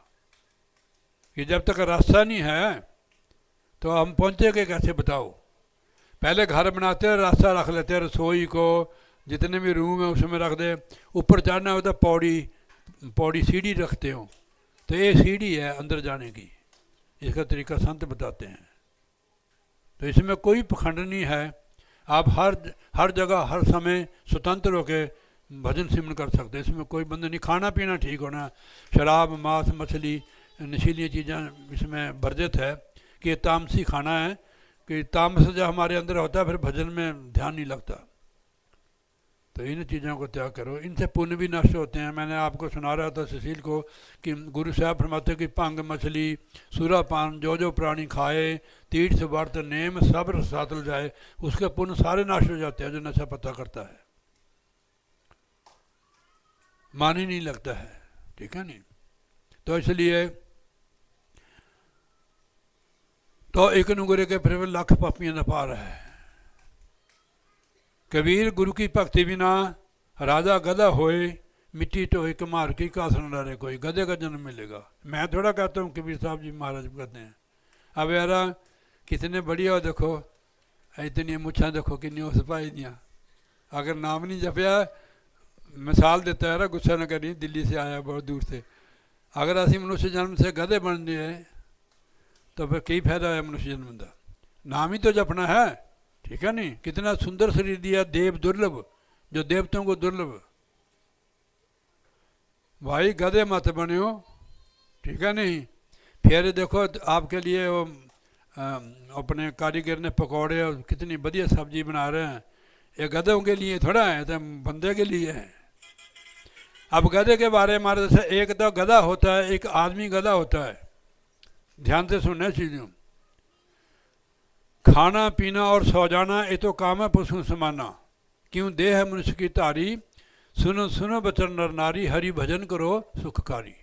कि जब तक रास्ता नहीं है तो हम पहुँचेंगे कैसे बताओ। पहले घर बनाते हैं, रास्ता रख लेते हैं, रसोई को जितने भी रूम है उसमें रख दे, ऊपर चढ़ना होता है पौड़ी सीढ़ी रखते हो, तो ये सीढ़ी है अंदर जाने की, इसका तरीका संत बताते हैं। तो इसमें कोई पखंड नहीं है, आप हर जगह हर समय स्वतंत्र होकर भजन सिमरन कर सकते हैं, इसमें कोई बंद नहीं। खाना पीना ठीक होना, शराब मांस मछली नशीली चीज़ें इसमें वर्जित है, कि ये तामसी खाना है, कि तामस जब हमारे अंदर होता है फिर भजन में ध्यान नहीं लगता। तो इन चीज़ों को त्याग करो, इनसे पुण्य भी नष्ट होते हैं। मैंने आपको सुना रहा था सुशील को कि गुरु साहब फरमाते कि भंग मछली सूरा पान जो जो प्राणी खाए, तीर्थ व्रत नेम सब रसातल जाए, उसके पुण्य सारे नष्ट हो जाते हैं जो नशा पता करता है, मान ही नहीं लगता है, ठीक है नहीं। तो इसलिए तो एक नुगरे के फिर लाख पापियां न पा रहा है। कबीर गुरु की भक्ति बिना राजा गधा होए, मिट्टी टोए कमार की कासन डारे कोई, गधे का जन्म मिलेगा। मैं थोड़ा कहता हूँ, कबीर साहब जी महाराज कहते हैं। अब यार कितने बढ़िया देखो, इतनी मुछा देखो कितनी उस पाई दियाँ। अगर नाम नहीं जपया, मिसाल देता है, गुस्सा न करी, दिल्ली से आया बहुत दूर से, अगर असी मनुष्य जन्म से गधे बन जाए तो फिर कई फायदा है मनुष्य जन्म का। नाम ही तो जपना है, ठीक है नहीं। कितना सुंदर शरीर दिया, देव दुर्लभ, जो देवताओं को दुर्लभ। भाई गधे मत बने हो, ठीक है नहीं। फिर देखो आपके लिए वो अपने कारीगर ने पकौड़े और कितनी बढ़िया सब्जी बना रहे हैं, ये गधों के लिए थोड़ा है, तो बंदे के लिए है। अब गधे के बारे में हमारे जैसे एक तो गधा होता है, एक आदमी गधा होता है। ध्यान से सुनना चीज़ों, खाना पीना और सो जाना ये तो काम है पशु समाना, क्यों देह है मनुष्य की तारी, सुनो सुनो बचन नर नारी, हरि भजन करो सुखकारी।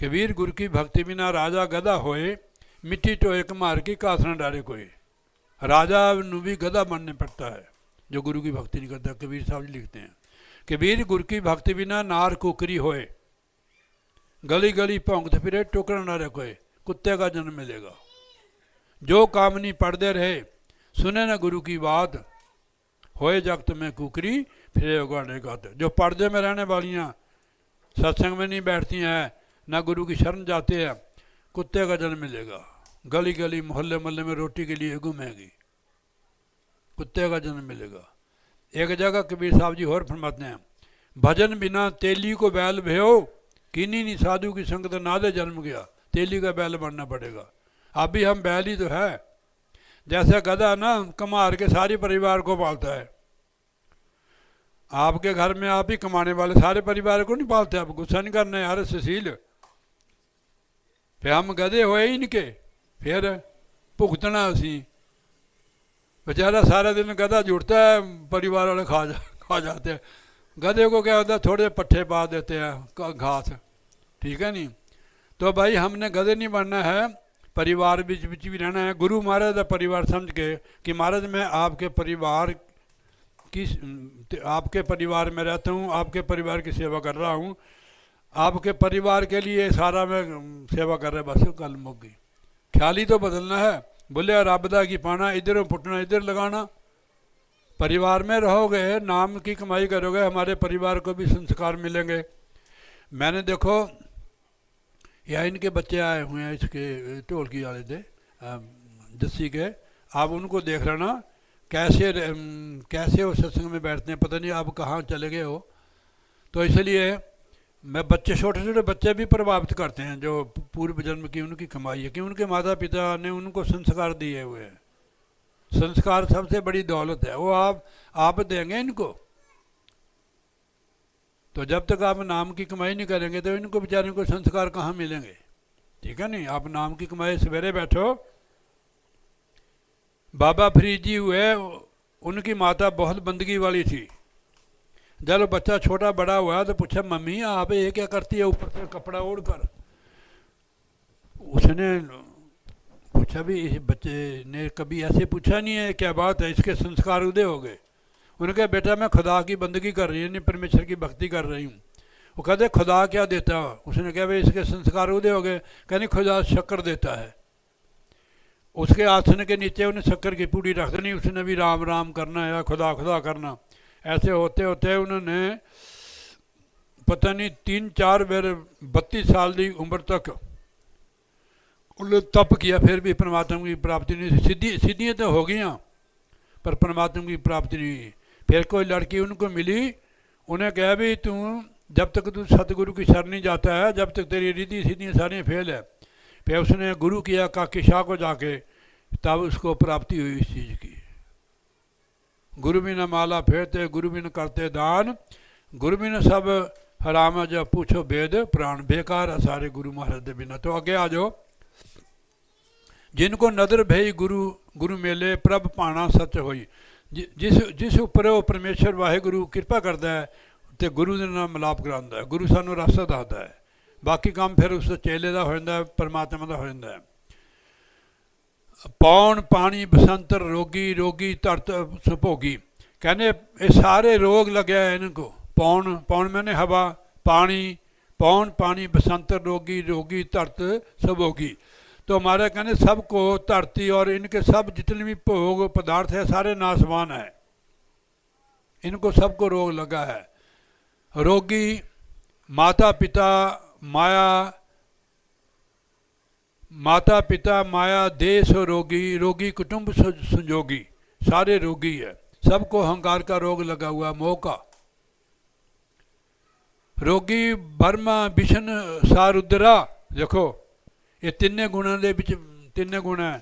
कबीर गुरु की भक्ति बिना राजा गधा होए, मिट्टी टोए कमार की कासना डारे कोई। राजा नू भी गधा बनने पड़ता है जो गुरु की भक्ति नहीं करता। कबीर साहब जी लिखते हैं, कबीर गुरु की भक्ति बिना नार कुकरी होए, गली गली भौंकते फिरे टोकरा ना रखे, कुत्ते का जन्म मिलेगा। जो काम नहीं पढ़ते रहे, सुने ना गुरु की बात, होए जगत में कुकरी फिरे उगाड़े गाते। जो पर्दे में रहने वालियाँ सत्संग में नहीं बैठती हैं, ना गुरु की शरण जाते हैं, कुत्ते का जन्म मिलेगा। गली गली मोहल्ले मोहल्ले में रोटी के लिए घूमेगी, कुत्ते का जन्म मिलेगा। एक जगह कबीर साहब जी और फरमाते हैं, भजन बिना तेली को बैल भयो, किन्हीं नहीं साधु की संगत नादे जन्म गया। तेली का बैल बनना पड़ेगा। अभी हम बैल ही तो है, जैसे गधा ना कमार के सारे परिवार को पालता है। आपके घर में आप ही कमाने वाले सारे परिवार को नहीं पालते। आप गुस्सा नहीं करना यार सुशील, फिर हम गधे होए ही इनके, फिर भुगतना असी। बेचारा सारा दिन गधा जुड़ता है, परिवार वाले खा जाते हैं। गधे को क्या होता है, थोड़े पट्ठे पा देते हैं घास, ठीक है नहीं। तो भाई हमने गधे नहीं बनना है, परिवार बीच बीच भी रहना है। गुरु महाराज का परिवार समझ के कि महाराज मैं आपके परिवार की, आपके परिवार में रहता हूँ, आपके परिवार की सेवा कर रहा हूँ, आपके परिवार के लिए सारा मैं सेवा कर रहा, बस कल मुक गई। ख्याल ही तो बदलना है। बोले रबदा की पाना, इधर पुटना इधर लगाना। परिवार में रहोगे, नाम की कमाई करोगे, हमारे परिवार को भी संस्कार मिलेंगे। मैंने देखो या इनके बच्चे आए हुए हैं, इसके ढोलकी वाले थे जस्सी के, आप उनको देख लेना कैसे वो सत्संग में बैठते हैं, पता नहीं आप कहाँ चले गए हो। तो इसलिए मैं बच्चे, छोटे छोटे बच्चे भी प्रभावित करते हैं जो पूर्व जन्म की उनकी कमाई है, कि उनके माता पिता ने उनको संस्कार दिए हुए हैं। संस्कार सबसे बड़ी दौलत है, वो आप देंगे इनको। तो जब तक आप नाम की कमाई नहीं करेंगे तो इनको बेचारे को संस्कार कहाँ मिलेंगे, ठीक है नहीं। आप नाम की कमाई, सवेरे बैठो। बाबा फरीद जी हुए, उनकी माता बहुत बंदगी वाली थी। जब बच्चा छोटा बड़ा हुआ तो पूछा मम्मी आप ये क्या करती है ऊपर से कपड़ा ओढ़ कर। उसने पूछा भी, इस बच्चे ने कभी ऐसे पूछा नहीं है क्या बात है, इसके संस्कार उदय हो गए। उन्होंने कहा बेटा मैं खुदा की बंदगी कर रही हूँ, नहीं परमेश्वर की भक्ति कर रही हूँ। वो कहते खुदा क्या देता है। उसने कहा भाई इसके संस्कार उदय हो गए। कहने खुदा शक्कर देता है। उसके आसन के नीचे उन्हें शक्कर की पूड़ी रख देनी, उसने भी राम राम करना या खुदा खुदा करना। ऐसे होते होते उन्होंने पता नहीं 3-4 बार 32 साल की उम्र तक उन्होंने तप किया, फिर भी परमात्मा की प्राप्ति नहीं। सीधियाँ तो हो गई पर परमात्मा की प्राप्ति नहीं। फिर कोई लड़की उनको मिली, उन्हें कहा भी तू जब तक तू सतगुरु की शरण नहीं जाता है, जब तक तेरी रिद्धि सीधियाँ सारी फेल है। फिर उसने गुरु किया काकी शाह को जाके, तब उसको प्राप्ति हुई इस चीज़ की। गुरु बिना माला फेरते, गुरु बिन करते दान, गुरु बिन सब हराम जब पूछो वेद प्राण, बेकार है सारे गुरु महाराज के बिना। तो आगे आ जाओ। जिनको नदर भई गुरु गुरु मेले प्रभ पाना सच होई। जिस उपर वो परमेश्वर वाहेगुरु कृपा करता है तो गुरु के नाल मिलाप करांदा है। गुरु सानू रास्ता दसदा है, बाकी काम फिर उस चेले का हो जाता है, परमात्मा का हो जाता है। पौन पानी बसंतर रोगी, रोगी धरत सुभोगी। कहने ये सारे रोग लगे हैं इनको। पौन मैंने हवा, पानी, पौन पानी बसंतर रोगी, रोगी धरत सुभोगी। तो हमारे कहने सबको धरती और इनके सब जितने भी भोग पदार्थ है सारे नाशवान है, इनको सबको रोग लगा है। रोगी माता पिता माया देश रोगी, रोगी कुटुंब संजोगी, सारे रोगी है। सबको अहंकार का रोग लगा हुआ, मोह का। रोगी ब्रह्मा विष्णु सारुद्रा। देखो ये तिन्ने गुणों के विच तिन्ने गुण है,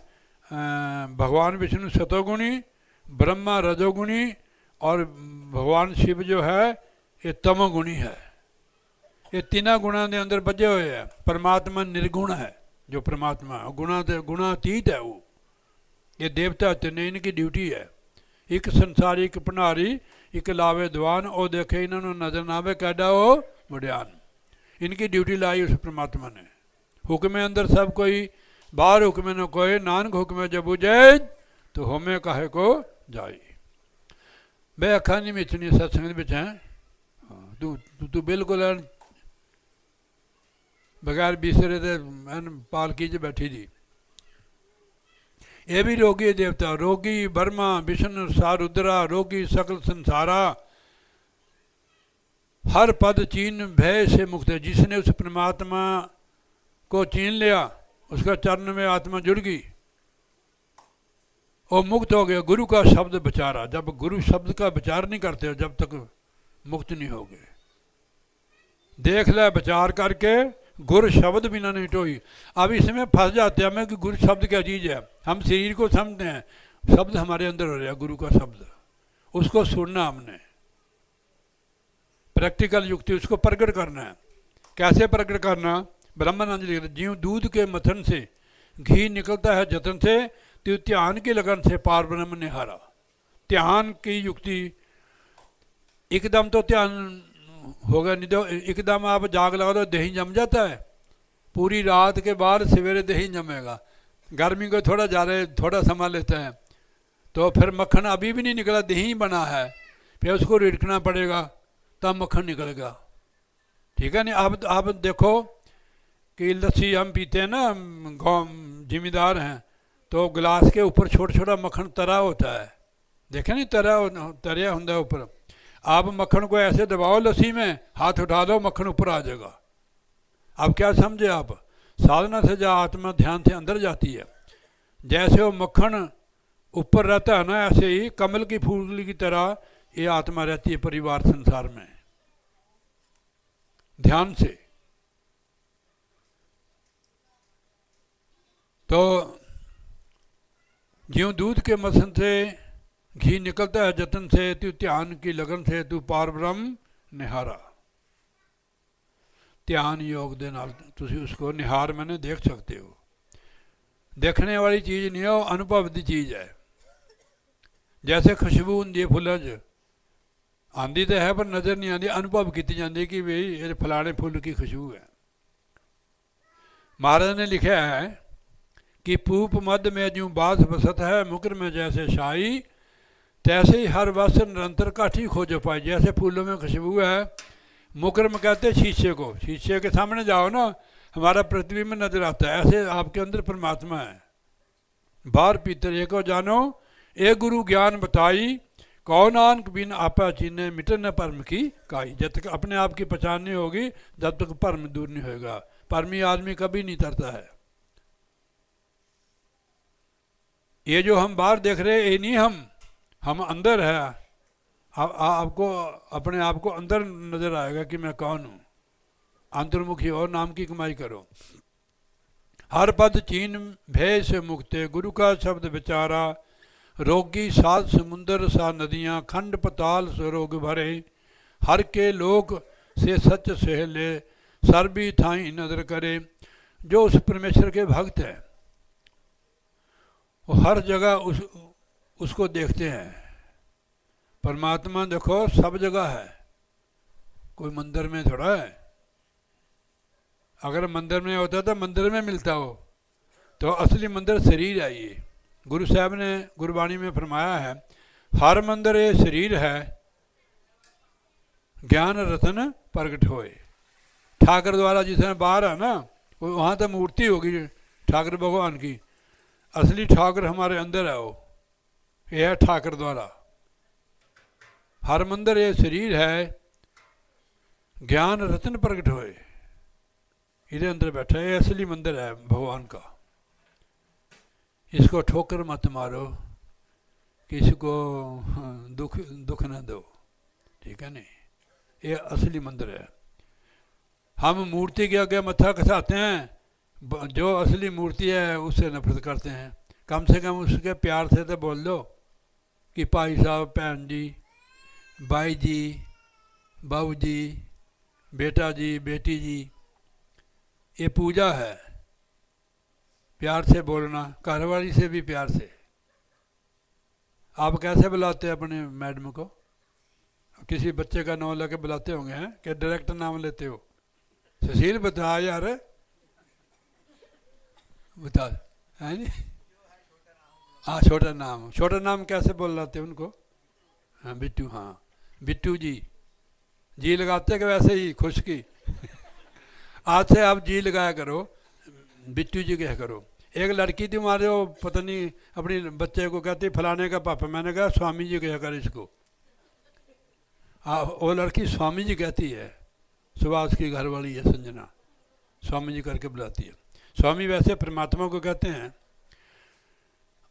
भगवान विष्णु सतोगुणी, ब्रह्मा रजोगुणी और भगवान शिव जो है ये तमोगुणी है। ये तीनों गुणों के अंदर बजे हुए हैं। परमात्मा निर्गुण है, जो परमात्मा गुणातीत है वो। ये देवता तिने इनकी ड्यूटी है। एक संसारी, एक भंडारी, एक लावे दवान, और देखे इन्होंने नजर ना आवे कैडा हो मुड़ियान। इनकी ड्यूटी लाई उस परमात्मा ने। हुक्मे अंदर सब कोई, बाहर हुक्मे न कोई, नानक हुक्मे जब बुझे तो होमे काहे को जाई। मैं अखा नहीं मिचनी सत्संग विच है। तू बिल्कुल बगैर बिसरे दे पालकी च बैठी थी। ये भी रोगी देवता, रोगी ब्रह्मा विष्णु सारुद्रा, रोगी सकल संसारा, हर पद चीन भय से मुक्त है। जिसने उस परमात्मा को चीन लिया, उसका चरण में आत्मा जुड़ गई, वो मुक्त हो गया। गुरु का शब्द विचारा, जब गुरु शब्द का विचार नहीं करते हो जब तक मुक्त नहीं हो गए। देख ले विचार करके गुर शब्द बिना नहीं टोई। अब इसमें फंस जाते हैं हमें कि गुरु शब्द क्या चीज़ है। हम शरीर को समझते हैं, शब्द हमारे अंदर हो रहा है गुरु का शब्द, उसको सुनना हमने, प्रैक्टिकल युक्ति उसको प्रकट करना है। कैसे प्रकट करना? ब्रह्मानंद लिखते ज्यों दूध के मथन से घी निकलता है जतन से, तो ध्यान की लगन से पार ब्रह्म निहारा। ध्यान की युक्ति, एकदम तो ध्यान होगा नहीं, तो एकदम आप जाग लगा दो दही जम जाता है, पूरी रात के बाद सवेरे दही जमेगा। गर्मी को थोड़ा ज़्यादा थोड़ा समय लेता है, तो फिर मक्खन अभी भी नहीं निकला, दही बना है, फिर उसको रिड़कना पड़ेगा तब मक्खन निकलेगा। ठीक है नहीं? आप देखो कि लस्सी हम पीते हैं ना, गाँव जिम्मेदार हैं, तो गिलास के ऊपर छोटा छोटा मक्खन तरा होता है, देखे नहीं? तरिया होता है ऊपर। आप मक्खन को ऐसे दबाओ लस्सी में, हाथ उठा दो, मक्खन ऊपर आ जाएगा। अब क्या समझे आप? साधना से जो आत्मा ध्यान से अंदर जाती है, जैसे वो मक्खन ऊपर रहता है ना, ऐसे ही कमल की फूल की तरह ये आत्मा रहती है परिवार संसार में, ध्यान से। तो ज्यों दूध के मसन से घी निकलता है जतन से, तू ध्यान की लगन से तू पार ब्रह्म निहारा। ध्यान योग दे नाल तुसी उसको निहार मैंने देख सकते हो। देखने वाली चीज़ नहीं है, वो अनुभव की चीज़ है। जैसे खुशबू होंगी फुल्लां च, आंदी तो है पर नज़र नहीं आती, अनुभव की जाती कि भाई ये फलाने फुल की खुशबू है। महाराज ने लिखा है कि पूप मध्य में ज्यों बास बसत है, मुकर में जैसे शाही, तैसे ही हर वस निरंतर काठी खोज पाई। जैसे फूलों में खुशबू है, मुकर में कहते हैं शीशे को, शीशे के सामने जाओ ना, हमारा पृथ्वी में नजर आता है, ऐसे आपके अंदर परमात्मा है। बाहर भीतर एको जानो, एक गुरु ज्ञान बताई, कौन नानक बिन आपा चीने, मिटे न परम की काई। जब तक अपने आप की पहचान नहीं होगी, जब तक परम दूर नहीं होगा। परमी आदमी कभी नहीं तरता है। ये जो हम बाहर देख रहे हैं, ये नहीं हम अंदर है। आपको अपने आप को अंदर नजर आएगा कि मैं कौन हूँ। अंतर्मुखी और नाम की कमाई करो। हर पद चीन भय से मुक्ते, गुरु का शब्द विचारा, रोगी सात समुंदर सा नदियाँ, खंड पताल स्वरोग भरे, हर के लोक से सच सहेले, सर भी थाई नजर करे। जो उस परमेश्वर के भक्त है वो हर जगह उसको देखते हैं। परमात्मा देखो सब जगह है, कोई मंदिर में थोड़ा है। अगर मंदिर में होता तो मंदिर में मिलता हो, तो असली मंदिर शरीर है। ये गुरु साहब ने गुरबाणी में फरमाया है, हर मंदिर ये शरीर है, ज्ञान रतन प्रगट होए। ठाकर द्वारा जिसने बाहर है ना, वहाँ तो मूर्ति होगी ठाकर भगवान की, असली ठाकर हमारे अंदर है। वो ये है ठाकर द्वारा। हर मंदिर ये शरीर है, ज्ञान रतन प्रगट होए, इधर अंदर बैठा है, असली मंदिर है भगवान का। इसको ठोकर मत मारो, किसी को दुख न दो, ठीक है नहीं? ये असली मंदिर है। हम मूर्ति के आगे मत्था घसाते हैं, जो असली मूर्ति है उससे नफरत करते हैं। कम से कम उसके प्यार से तो बोल दो कि भाई साहब, भैन जी, भाई जी, बाबू जी, बेटा जी, बेटी जी, ये पूजा है। प्यार से बोलना, घरवाली से भी प्यार से। आप कैसे बुलाते हैं अपने मैडम को? किसी बच्चे का नाम लेके बुलाते होंगे हैं कि डायरेक्ट नाम लेते हो? सुशील बता यार, बता है नहीं? हाँ, छोटा नाम। छोटा नाम कैसे बोल लाते हैं उनको? हाँ, बिट्टू। हाँ, बिट्टू जी। जी लगाते कि वैसे ही खुश की? आज से आप जी लगाया करो, बिट्टू जी कहा करो। एक लड़की थी हमारे, वो पता नहीं अपने बच्चे को कहती फलाने का पापा, मैंने कहा स्वामी जी कहा कर इसको। वो लड़की स्वामी जी कहती है, सुभाष की घरवाली है संजना, स्वामी जी करके बुलाती है। स्वामी वैसे परमात्मा को कहते हैं।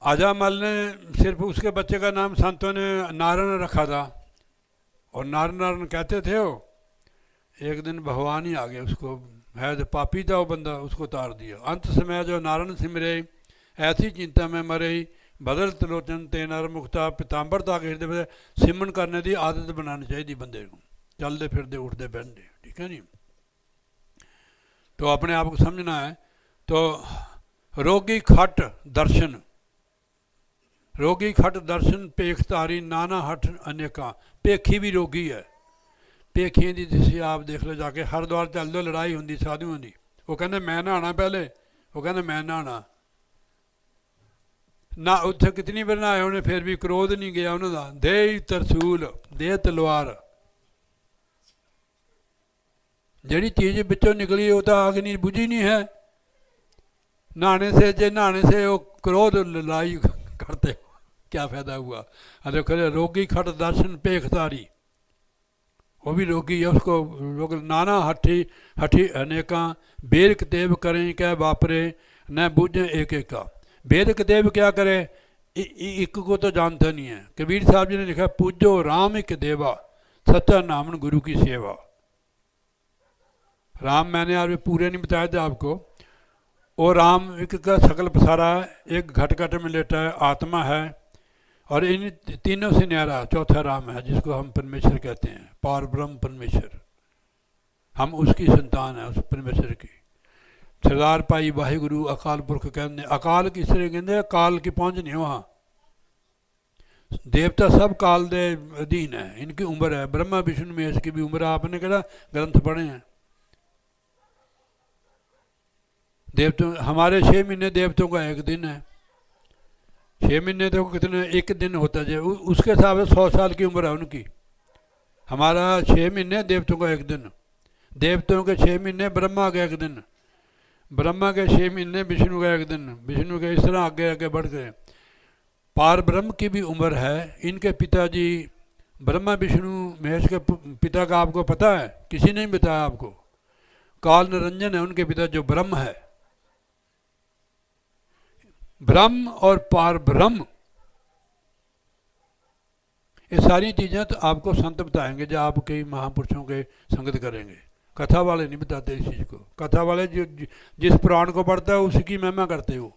आजामल ने सिर्फ उसके बच्चे का नाम संतों ने नारायण रखा था, और नारायण नारायण कहते थे वो। एक दिन भगवान ही आ गए, उसको है तो पापी था वो बंदा, उसको उतार दिया। अंत समय जो नारायण सिमरे ऐसी चिंता में मरे, बदल तलोचन ते नर मुक्ता पितांबर तक हृदय में सिमन करने की आदत बनानी चाहिए बंदे को, चलते फिरते उठते बैठते, ठीक है नहीं। तो अपने आप को समझना है। तो रोगी खट दर्शन, रोगी खट दर्शन पेख तारी नाना हठ अनेका। पेखी भी रोगी है, पेखियां की तुम आप देख लो जाके, हरिद्वार चल दो लड़ाई होंगी साधुओं की, वो कहते मैं नहाना पहले, वो कहते मैं नहाना ना, उत्थे कितनी बार नहाए उन्हें फिर भी क्रोध नहीं गया उन्होंने, दे तरसूल दे तलवार, जड़ी चीज़ बिचों निकली वो तो अग्नि बुझी नहीं है। नहाने से जे नहाने से वो क्रोध लड़ाई करते क्या फायदा हुआ। अरे कहते रोगी खट दर्शन पेखतारी, वो भी रोगी है, उसको लोग नाना हठी हठी अनेका। वेद कतेब करें क्या वापरे न बूझे एक एक का। वेद कतेब क्या करे, एक को तो जानता नहीं है। कबीर साहब जी ने लिखा पूजो राम एक देवा, सच्चा नामन गुरु की सेवा। राम मैंने आज पूरे नहीं बताया था आपको, वो राम एक का सकल पसारा है, एक घट घट में लेटा है, आत्मा है, और इन तीनों से न्यारा चौथा राम है जिसको हम परमेश्वर कहते हैं, पार ब्रह्म परमेश्वर। हम उसकी संतान है, उस परमेश्वर की। सरदार भाई वाहिगुरु अकाल पुरख कहते, अकाल किस तरह कहते, काल की पहुँच नहीं वहाँ। देवता सब काल दे अधीन है, इनकी उम्र है। ब्रह्मा विष्णु महेश की भी उम्र, आपने कहना ग्रंथ पढ़े हैं। देवतों हमारे 6 महीने देवताओं का एक दिन है। 6 महीने तो कितने एक दिन होता है, उसके हिसाब से 100 साल की उम्र है उनकी। हमारा 6 महीने देवताओं का एक दिन, देवताओं के 6 महीने ब्रह्मा का एक दिन, ब्रह्मा के 6 महीने विष्णु का एक दिन, विष्णु के इस तरह आगे आगे बढ़ गए। पार ब्रह्म की भी उम्र है। इनके पिताजी ब्रह्मा विष्णु महेश के पिता का आपको पता है, किसी ने नहीं बताया आपको। काल निरंजन है उनके पिता जो ब्रह्म है। ब्रह्म और पार ब्रह्म, ये सारी चीज़ें तो आपको संत बताएंगे जब आप कई महापुरुषों के संगत करेंगे। कथा वाले नहीं बताते इस चीज़ को। कथा वाले जो जिस पुराण को पढ़ता है उसी की महिमा करते हो।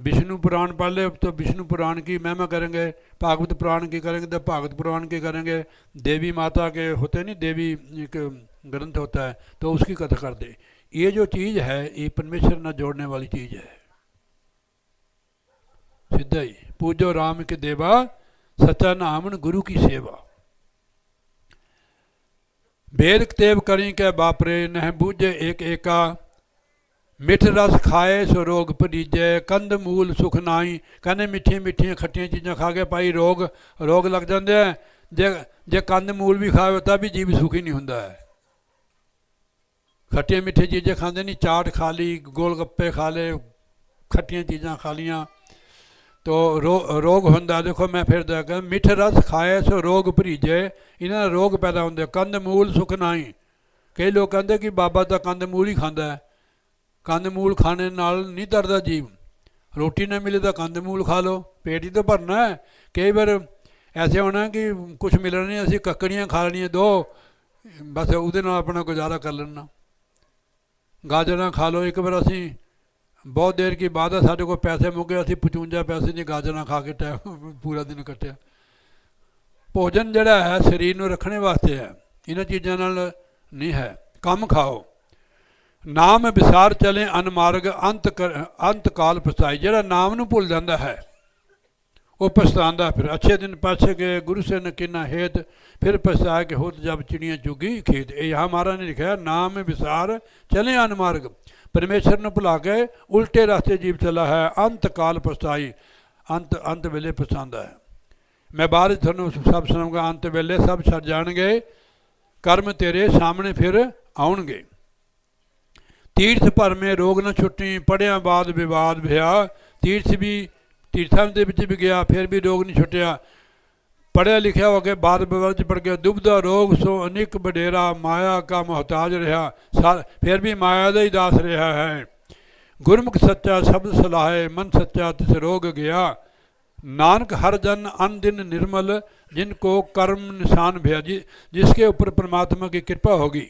विष्णु पुराण पढ़ ले तो विष्णु पुराण की महिमा करेंगे, भागवत पुराण की करेंगे तो भागवत पुराण की करेंगे, देवी माता के होते नहीं, देवी एक ग्रंथ होता है तो उसकी कथा कर दे। ये जो चीज़ है ये परमेश्वर न जोड़ने वाली चीज़ है। सीधा ही पूजो राम के देवा, सच्चा नामन गुरु की सेवा। वेद कतेब करी के बापरे नह बूझे एक एका। मिठ रस खाए सो रोग परीजे, कंद मूल सुख नाई। कहने मिठिया मिठिया खट्टिया चीज़ा खा के भाई रोग लग जाते हैं। जे कंद मूल भी खाए तब भी जीव सुखी नहीं होंदा है। खट्टिया मिठिया चीज़ें खाते नहीं, चाट खा ली, गोल गप्पे खा ले, खट्टिया चीज़ा खा लिया तो रोग होंदा। देखो मैं फिर देखा मिठ रस खाए सो रोग भरीजे, इन्होंने रोग पैदा होंगे। कंद मूल सुख नाई। कई लोग कहते कि बाबा तो कंद मूल ही खाता है। कंद मूल खाने नाल नहीं तरदा जीव। रोटी ना मिले तो कंद मूल खा लो, पेट ही तो भरना है। कई बार ऐसे होना कि कुछ मिलना नहीं, असी ककड़ियाँ खा लेनियाँ 2, बस उहदे नाल अपना गुजारा कर लेना। गाजर खा लो। एक बार असी बहुत देर की बात है, साढ़े को पैसे मुके, असी 55 पैसे की गाजर खा के टाइम पूरा दिन कट्टिया। भोजन जड़ा है शरीर में रखने वास्ते है, इन्हां चीज़ों नाल नहीं है। कम खाओ, नाम विसार चले अनमार्ग, अंत काल पछताई। जरा नाम नूं भुल जाता है वो पछतांदा फिर। अच्छे दिन पाछे गए गुरु से न किना हेत, फिर पछताए कि होत जब चिड़ियाँ चुगी खेत। ये यहाँ महाराज ने लिखा है नाम विसार चले अनमार्ग। परमेश्वर ने भुला के उल्टे रास्ते जीव चला है, अंत काल पछताई। अंत वेले पछतांदा है। मैं बाद थोनों सब सुनाऊंगा। अंत वेले सब छड़ जाणगे, कर्म तेरे सामने फिर आउणगे। तीर्थ भर में रोग न छुट्टी, पढ़िया बाद विवाद भया। तीर्थ भी तीर्थां दे विच भी गया, फिर भी रोग नहीं छुटिया। पढ़िया लिखिया हो के बाद विवाद पड़ गया। दुबदा रोग सो अनिक बडेरा, माया का मोहताज रहा, फिर भी माया का ही दास रहा है। गुरमुख सच्चा शब्द सलाहे, मन सच्चा तिस रोग गया। नानक हर जन अन दिन निर्मल, जिनको कर्म निशान भया, जिसके ऊपर परमात्मा की कृपा होगी,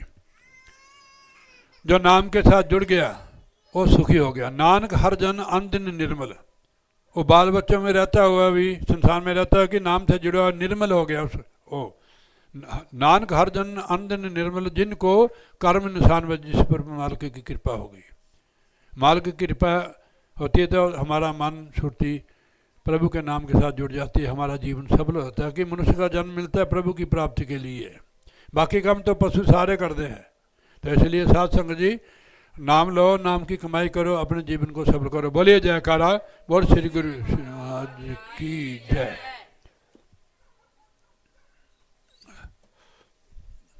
जो नाम के साथ जुड़ गया वो सुखी हो गया। नानक हर जन अन दिन निर्मल, वो बाल बच्चों में रहता हुआ भी संसार में रहता है कि नाम से जुड़ा हुआ निर्मल हो गया ओ नानक हर जन अन दिन निर्मल, जिनको कर्म निशान भया, जिस पर मालिक की कृपा होगी। मालिक की कृपा होती है तो हमारा मन छुट्टी प्रभु के नाम के साथ जुड़ जाती है, हमारा जीवन सफल होता है कि मनुष्य का जन्म मिलता है प्रभु की प्राप्ति के लिए। बाकी काम तो पशु सारे करते हैं। तो इसलिए साध संगत जी, नाम लो, नाम की कमाई करो, अपने जीवन को सफल करो। बोलिए जयकारा, बोल श्री गुरु महाराज की जय।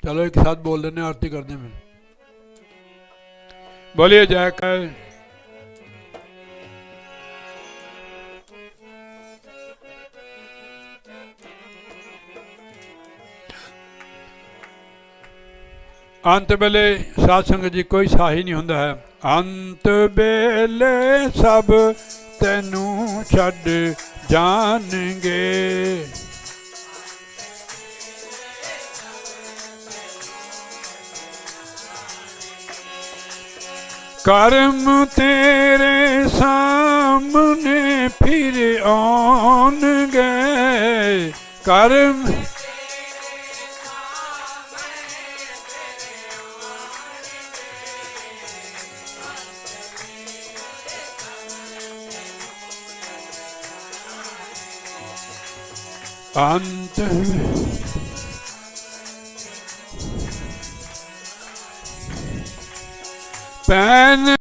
चलो एक साथ बोल देने आरती करने में। बोलिए जयकार। अंत बेले साध संगत जी कोई साही नहीं होंदा है। अंत बेले सब तैनू छड़ जाणगे, कर्म तेरे सामने फिर आउणगे, कर्म अंत पैन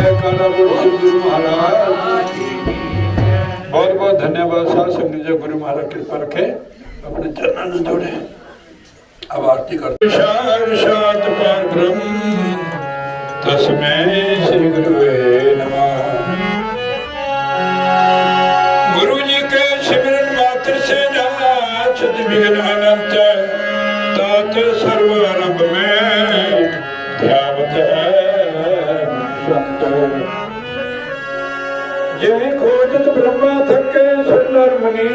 जयकारा बोल श्री गुरु महाराज। बहुत बहुत धन्यवाद साथ संग जो गुरु महाराज कृपा रखे अपने चरणों में जोड़े। अब आरती करते साक्षात परब्रह्म तस्मै श्री गुरुवे नमः। गुरु जी के सिमरन मात्र से नाचत विघ्न अनंत तात सर्वारंभ में ध्यावत है संत। जय खोजत ब्रह्मा थके सुंदर मुनि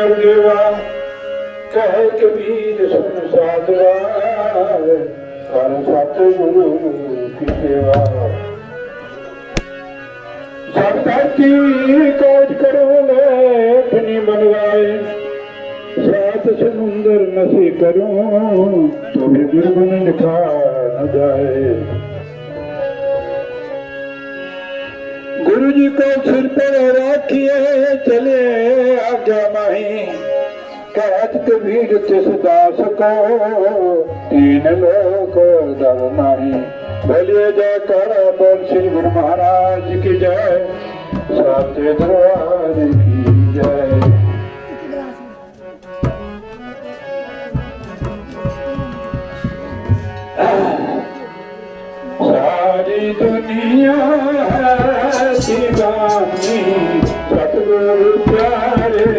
और देवा कहे कबीर सुन साधवा कर सतगुरु की सेवा। सब धरती खोज करो लेखनी बनवाए सात समुंदर नसी करूं तो भी गुरबन लिखा न जाए। गुरु जी को सिर पर राखिए चले आज्ञा माही कहत कबीर तिस दास को तीन लोक डर नाही। बोलिए जयकारा बोल श्री गुरु महाराज की जय साचे दरबार की जय। सारी दुनिया है दीवानी सतगुरु प्यारे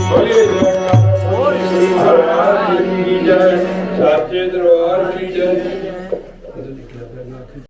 बोलिए जयकार बोलिए श्री महाराज की जय, सच्चे दरबार की जय।